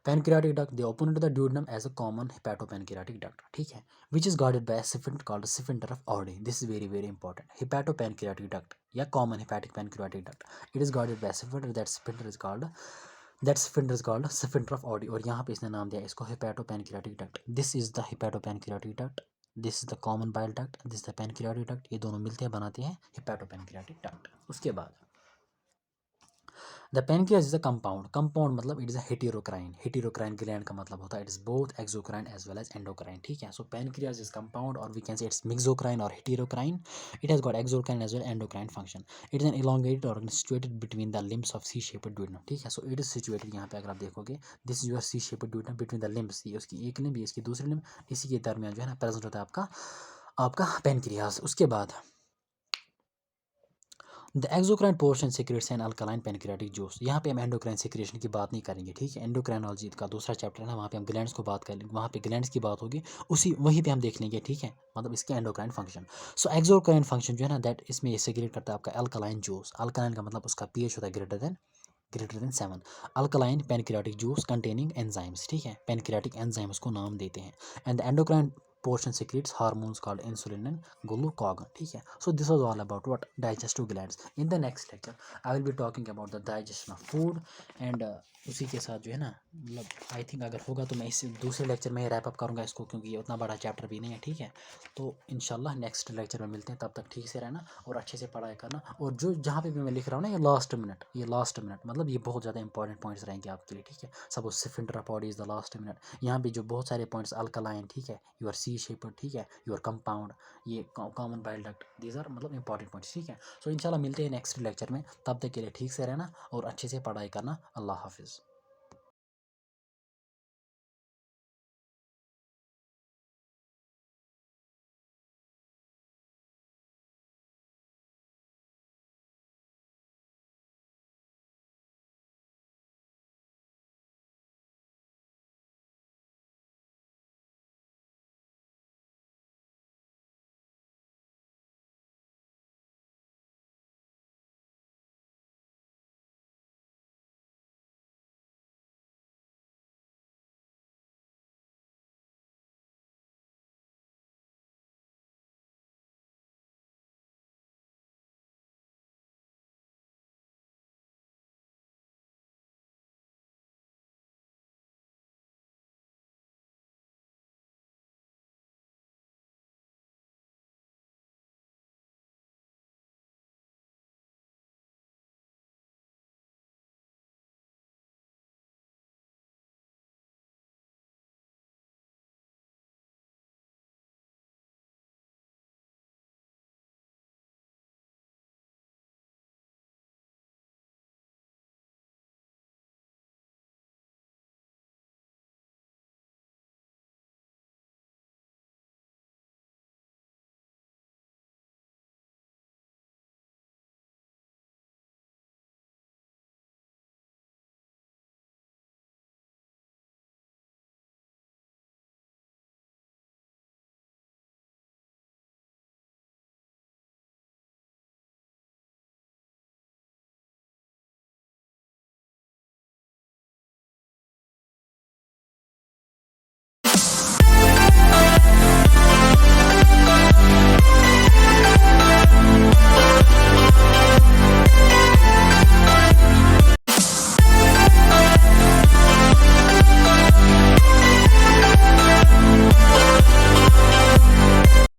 pancreatic duct, they open into the duodenum as a common hepatopancreatic duct, ठीक है, which is guarded by a sphincter called the sphincter of Oddi. This is very very important. Hepatopancreatic duct या common hepatic pancreatic duct, it is guarded by a sphincter. That sphincter is called sphincter of Oddi, और यहाँ पे इसने नाम दिया इसको hepatopancreatic duct. This is the hepatopancreatic duct. This is the common bile duct. This is the pancreatic duct. ये दोनों मिलते हैं बनाते हैं hepatopancreatic duct. उसके बाद the pancreas is a compound, compound मतलब it is a heterocrine, heterocrine gland का मतलब होता है it is both exocrine as well as endocrine, ठीक है। सो पेनक्रियाज इज कंपाउंड और we can say it's mixocrine और heterocrine, it has got exocrine as well endocrine function, it is an elongated organ situated between the limbs of C shaped duodenum, ठीक है। So it is situated, यहाँ पे अगर आप देखोगे this is your C shaped duodenum between the limbs, ये उसकी एक लिम्ब, ये इसकी दूसरी लिम्ब, इसी के दरमियान जो है ना प्रेजेंट होता है आपका आपका पेनक्रियाज। उसके बाद the exocrine portion secretes an alkaline pancreatic juice. यहाँ पे हम एंडोक्राइन सिक्रेशन की बात नहीं करेंगे, ठीक है, एंडोक्राइनोलॉजी का दूसरा चैप्टर है ना, वहाँ पे हम ग्लैंड्स को बात करेंगे, वहाँ पे ग्लैंड्स की बात होगी, उसी वहीं पे हम देख लेंगे, ठीक है, मतलब इसके एंडोक्राइन फंक्शन। सो एक्सोक्राइन फंक्शन जो है ना दैट इसमें ये सिक्रेट करता है आपका अल्कलाइन जूस, अल्कलाइन का मतलब उसका पीएच होता है greater than 7, alkaline pancreatic juice containing enzymes, ठीक है, पेनक्रियाटिक एंजाइम्स को नाम देते हैं। And the endocrine portion secretes hormones called insulin and glucagon, ठीक है। So this was all about what digestive glands. In the next lecture I will be talking about the digestion of food and उसी के साथ जो है ना, मतलब I think अगर होगा तो मैं इस दूसरे लेक्चर में रैप अप करूँगा इसको, क्योंकि ये उतना बड़ा चैप्टर भी नहीं है, ठीक है। तो इंशाल्लाह नेक्स्ट लेक्चर में मिलते हैं, तब तक ठीक से रहना और अच्छे से पढ़ाई करना, और जो जहाँ पे भी मैं लिख रहा हूँ ना, ये लास्ट मिनट मतलब ये बहुत ज़्यादा इंपॉर्टेंट पॉइंट्स रहेंगे आपके लिए, ठीक है। Suppose sphincter of body is the last minute, यहाँ पे जो बहुत सारे पॉइंट्स अल्कलाइन, ठीक है, यूर सी शेपर, ठीक है, यूर कंपाउंड, ये common bile duct, these are मतलब इंपॉर्टेंट पॉइंट्स, ठीक है। सो इंशाल्लाह मिलते हैं नेक्स्ट लेक्चर में, तब तक के लिए ठीक से रहना और अच्छे से पढ़ाई करना। अल्लाह हाफिज़।